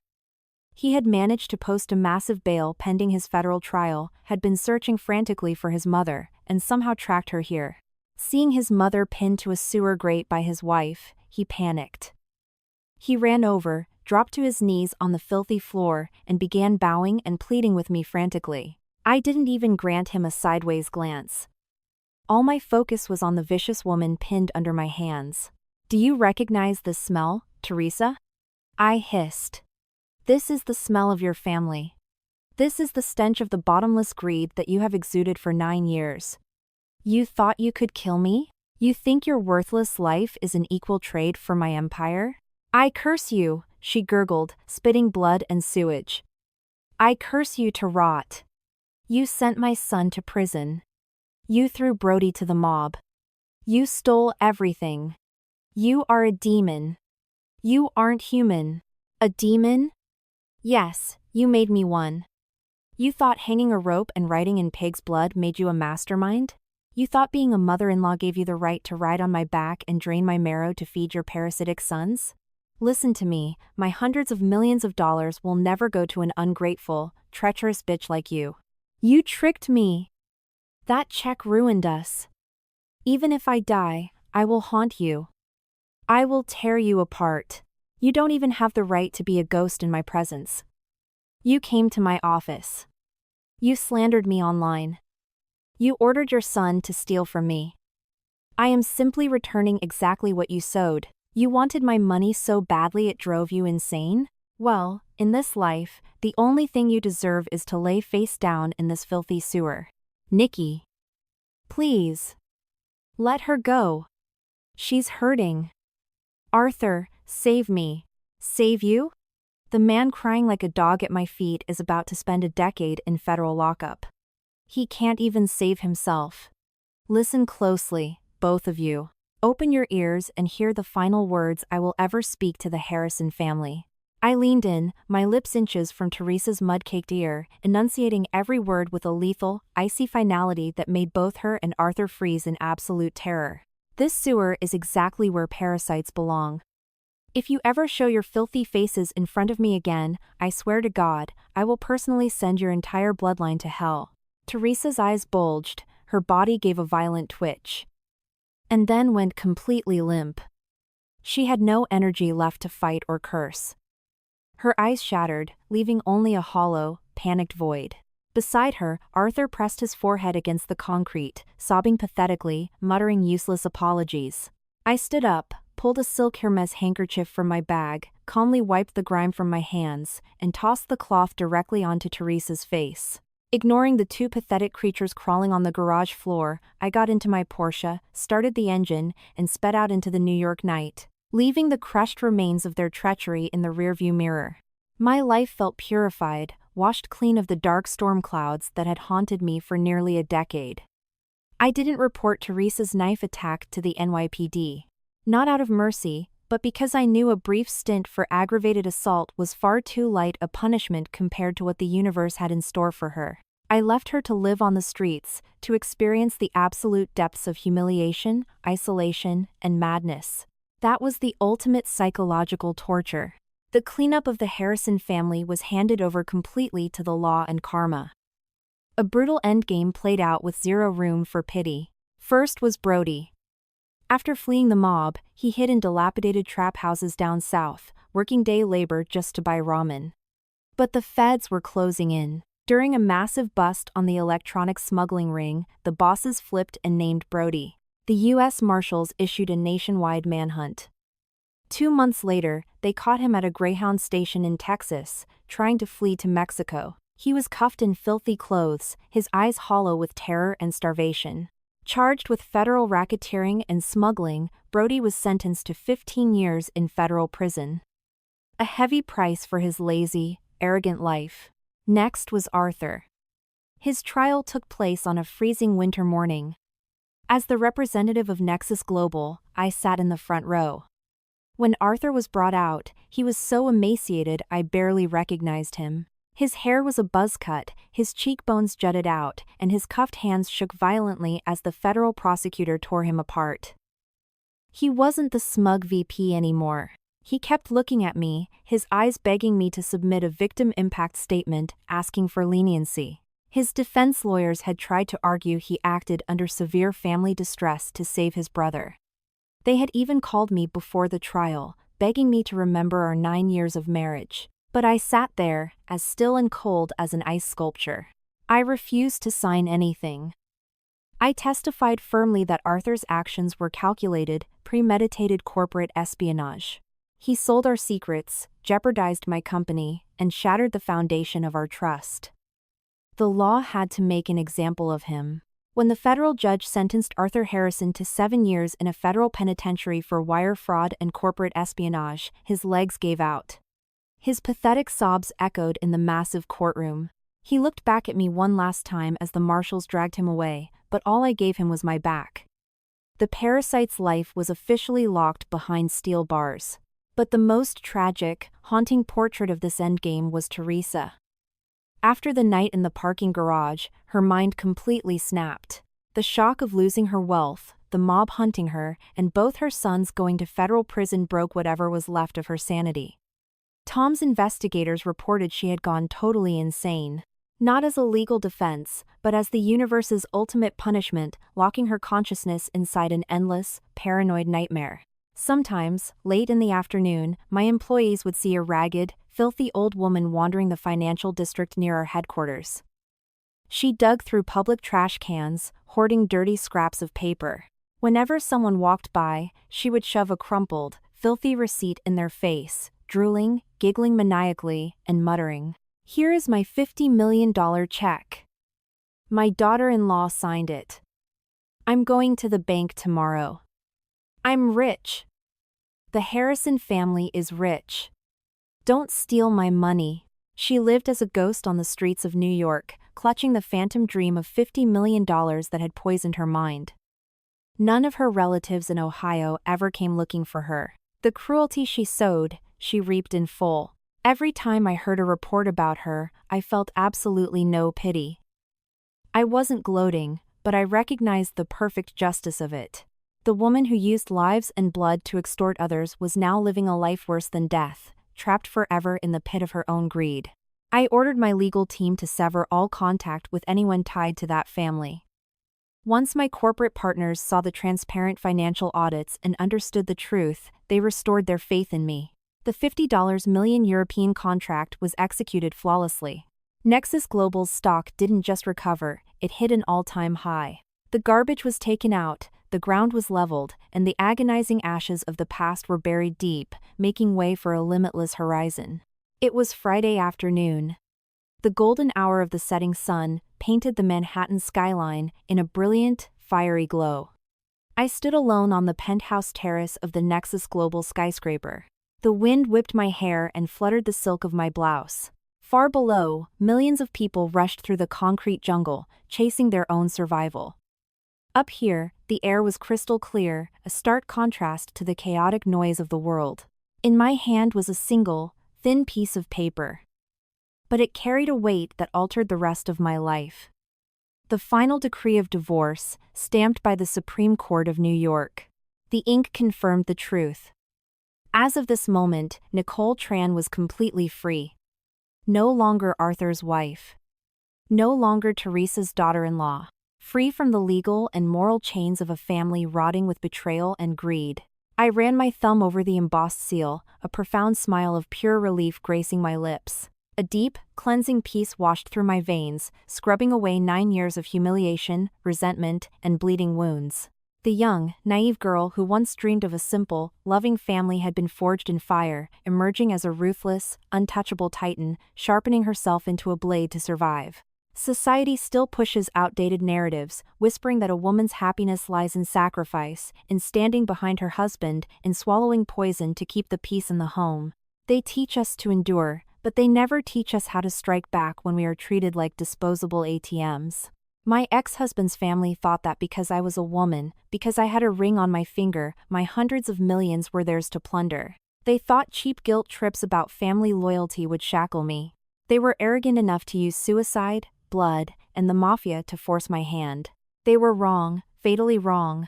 He had managed to post a massive bail pending his federal trial, had been searching frantically for his mother, and somehow tracked her here. Seeing his mother pinned to a sewer grate by his wife, he panicked. He ran over, dropped to his knees on the filthy floor, and began bowing and pleading with me frantically. I didn't even grant him a sideways glance. All my focus was on the vicious woman pinned under my hands. "Do you recognize this smell, Teresa?" I hissed. "This is the smell of your family. This is the stench of the bottomless greed that you have exuded for 9 years. You thought you could kill me? You think your worthless life is an equal trade for my empire? I curse you," she gurgled, spitting blood and sewage. "I curse you to rot. You sent my son to prison. You threw Brody to the mob. You stole everything. You are a demon. You aren't human." "A demon?" "Yes, you made me one. You thought hanging a rope and writing in pig's blood made you a mastermind? You thought being a mother-in-law gave you the right to ride on my back and drain my marrow to feed your parasitic sons? Listen to me, my hundreds of millions of dollars will never go to an ungrateful, treacherous bitch like you. You tricked me. That check ruined us. Even if I die, I will haunt you. I will tear you apart. You don't even have the right to be a ghost in my presence. You came to my office. You slandered me online. You ordered your son to steal from me. I am simply returning exactly what you sowed. You wanted my money so badly it drove you insane? Well, in this life, the only thing you deserve is to lay face down in this filthy sewer. Nikki. Please. Let her go. She's hurting. Arthur, save me. Save you? The man crying like a dog at my feet is about to spend a decade in federal lockup. He can't even save himself. Listen closely, both of you. Open your ears and hear the final words I will ever speak to the Harrison family. I leaned in, my lips inches from Teresa's mud-caked ear, enunciating every word with a lethal, icy finality that made both her and Arthur freeze in absolute terror. This sewer is exactly where parasites belong. If you ever show your filthy faces in front of me again, I swear to God, I will personally send your entire bloodline to hell. Teresa's eyes bulged, her body gave a violent twitch. And then went completely limp. She had no energy left to fight or curse. Her eyes shattered, leaving only a hollow, panicked void. Beside her, Arthur pressed his forehead against the concrete, sobbing pathetically, muttering useless apologies. I stood up, pulled a silk Hermes handkerchief from my bag, calmly wiped the grime from my hands, and tossed the cloth directly onto Teresa's face. Ignoring the two pathetic creatures crawling on the garage floor, I got into my Porsche, started the engine, and sped out into the New York night, leaving the crushed remains of their treachery in the rearview mirror. My life felt purified, washed clean of the dark storm clouds that had haunted me for nearly a decade. I didn't report Teresa's knife attack to the NYPD. Not out of mercy, but because I knew a brief stint for aggravated assault was far too light a punishment compared to what the universe had in store for her. I left her to live on the streets, to experience the absolute depths of humiliation, isolation, and madness. That was the ultimate psychological torture. The cleanup of the Harrison family was handed over completely to the law and karma. A brutal endgame played out with zero room for pity. First was Brody. After fleeing the mob, he hid in dilapidated trap houses down south, working day labor just to buy ramen. But the feds were closing in. During a massive bust on the electronic smuggling ring, the bosses flipped and named Brody. The U.S. Marshals issued a nationwide manhunt. 2 months later, they caught him at a Greyhound station in Texas, trying to flee to Mexico. He was cuffed in filthy clothes, his eyes hollow with terror and starvation. Charged with federal racketeering and smuggling, Brody was sentenced to 15 years in federal prison. A heavy price for his lazy, arrogant life. Next was Arthur. His trial took place on a freezing winter morning. As the representative of Nexus Global, I sat in the front row. When Arthur was brought out, he was so emaciated I barely recognized him. His hair was a buzz cut, his cheekbones jutted out, and his cuffed hands shook violently as the federal prosecutor tore him apart. He wasn't the smug VP anymore. He kept looking at me, his eyes begging me to submit a victim impact statement, asking for leniency. His defense lawyers had tried to argue he acted under severe family distress to save his brother. They had even called me before the trial, begging me to remember our 9 years of marriage. But I sat there, as still and cold as an ice sculpture. I refused to sign anything. I testified firmly that Arthur's actions were calculated, premeditated corporate espionage. He sold our secrets, jeopardized my company, and shattered the foundation of our trust. The law had to make an example of him. When the federal judge sentenced Arthur Harrison to 7 years in a federal penitentiary for wire fraud and corporate espionage, his legs gave out. His pathetic sobs echoed in the massive courtroom. He looked back at me one last time as the marshals dragged him away, but all I gave him was my back. The parasite's life was officially locked behind steel bars. But the most tragic, haunting portrait of this endgame was Teresa. After the night in the parking garage, her mind completely snapped. The shock of losing her wealth, the mob hunting her, and both her sons going to federal prison broke whatever was left of her sanity. Tom's investigators reported she had gone totally insane. Not as a legal defense, but as the universe's ultimate punishment, locking her consciousness inside an endless, paranoid nightmare. Sometimes, late in the afternoon, my employees would see a ragged, filthy old woman wandering the financial district near our headquarters. She dug through public trash cans, hoarding dirty scraps of paper. Whenever someone walked by, she would shove a crumpled, filthy receipt in their face, drooling, giggling maniacally, and muttering, "Here is my $50 million check. My daughter-in-law signed it. I'm going to the bank tomorrow. I'm rich. The Harrison family is rich. Don't steal my money." She lived as a ghost on the streets of New York, clutching the phantom dream of $50 million that had poisoned her mind. None of her relatives in Ohio ever came looking for her. The cruelty she sowed, she reaped in full. Every time I heard a report about her, I felt absolutely no pity. I wasn't gloating, but I recognized the perfect justice of it. The woman who used lives and blood to extort others was now living a life worse than death, trapped forever in the pit of her own greed. I ordered my legal team to sever all contact with anyone tied to that family. Once my corporate partners saw the transparent financial audits and understood the truth, they restored their faith in me. The $50 million European contract was executed flawlessly. Nexus Global's stock didn't just recover, it hit an all-time high. The garbage was taken out, the ground was leveled, and the agonizing ashes of the past were buried deep, making way for a limitless horizon. It was Friday afternoon. The golden hour of the setting sun painted the Manhattan skyline in a brilliant, fiery glow. I stood alone on the penthouse terrace of the Nexus Global skyscraper. The wind whipped my hair and fluttered the silk of my blouse. Far below, millions of people rushed through the concrete jungle, chasing their own survival. Up here, the air was crystal clear, a stark contrast to the chaotic noise of the world. In my hand was a single, thin piece of paper. But it carried a weight that altered the rest of my life. The final decree of divorce, stamped by the Supreme Court of New York. The ink confirmed the truth. As of this moment, Nicole Tran was completely free. No longer Arthur's wife. No longer Teresa's daughter-in-law. free from the legal and moral chains of a family rotting with betrayal and greed. I ran my thumb over the embossed seal, a profound smile of pure relief gracing my lips. A deep, cleansing peace washed through my veins, scrubbing away 9 years of humiliation, resentment, and bleeding wounds. The young, naive girl who once dreamed of a simple, loving family had been forged in fire, emerging as a ruthless, untouchable titan, sharpening herself into a blade to survive. Society still pushes outdated narratives, whispering that a woman's happiness lies in sacrifice, in standing behind her husband, in swallowing poison to keep the peace in the home. They teach us to endure, but they never teach us how to strike back when we are treated like disposable ATMs. My ex-husband's family thought that because I was a woman, because I had a ring on my finger, my hundreds of millions were theirs to plunder. They thought cheap guilt trips about family loyalty would shackle me. They were arrogant enough to use suicide, blood, and the mafia to force my hand. They were wrong, fatally wrong.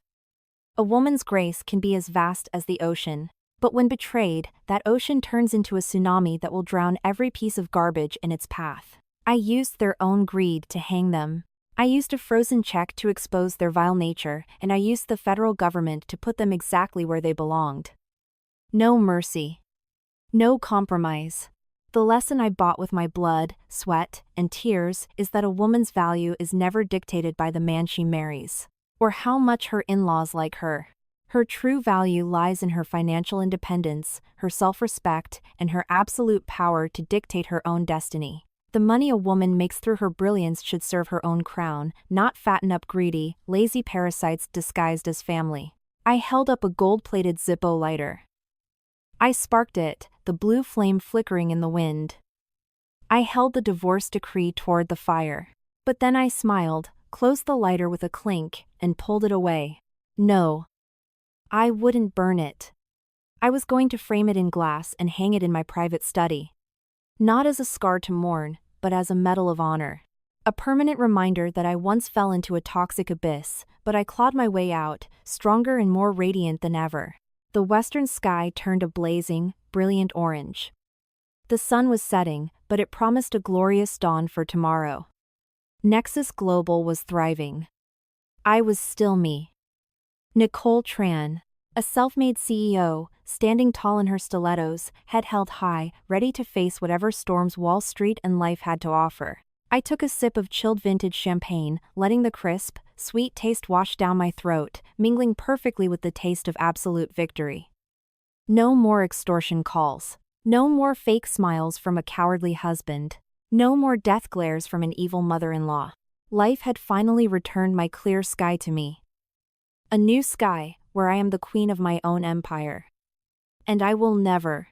A woman's grace can be as vast as the ocean. But when betrayed, that ocean turns into a tsunami that will drown every piece of garbage in its path. I used their own greed to hang them. I used a frozen check to expose their vile nature, and I used the federal government to put them exactly where they belonged. No mercy. No compromise. The lesson I bought with my blood, sweat, and tears is that a woman's value is never dictated by the man she marries, or how much her in-laws like her. Her true value lies in her financial independence, her self-respect, and her absolute power to dictate her own destiny. The money a woman makes through her brilliance should serve her own crown, not fatten up greedy, lazy parasites disguised as family. I held up a gold-plated Zippo lighter. I sparked it, the blue flame flickering in the wind. I held the divorce decree toward the fire. But then I smiled, closed the lighter with a clink, and pulled it away. No. I wouldn't burn it. I was going to frame it in glass and hang it in my private study. Not as a scar to mourn, but as a medal of honor. A permanent reminder that I once fell into a toxic abyss, but I clawed my way out, stronger and more radiant than ever. The western sky turned a blazing, brilliant orange. The sun was setting, but it promised a glorious dawn for tomorrow. Nexus Global was thriving. I was still me. Nicole Tran, a self-made CEO, standing tall in her stilettos, head held high, ready to face whatever storms Wall Street and life had to offer. I took a sip of chilled vintage champagne, letting the crisp, sweet taste wash down my throat, mingling perfectly with the taste of absolute victory. No more extortion calls. No more fake smiles from a cowardly husband. No more death glares from an evil mother-in-law. Life had finally returned my clear sky to me. A new sky, where I am the queen of my own empire. And I will never,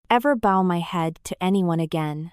ever bow my head to anyone again.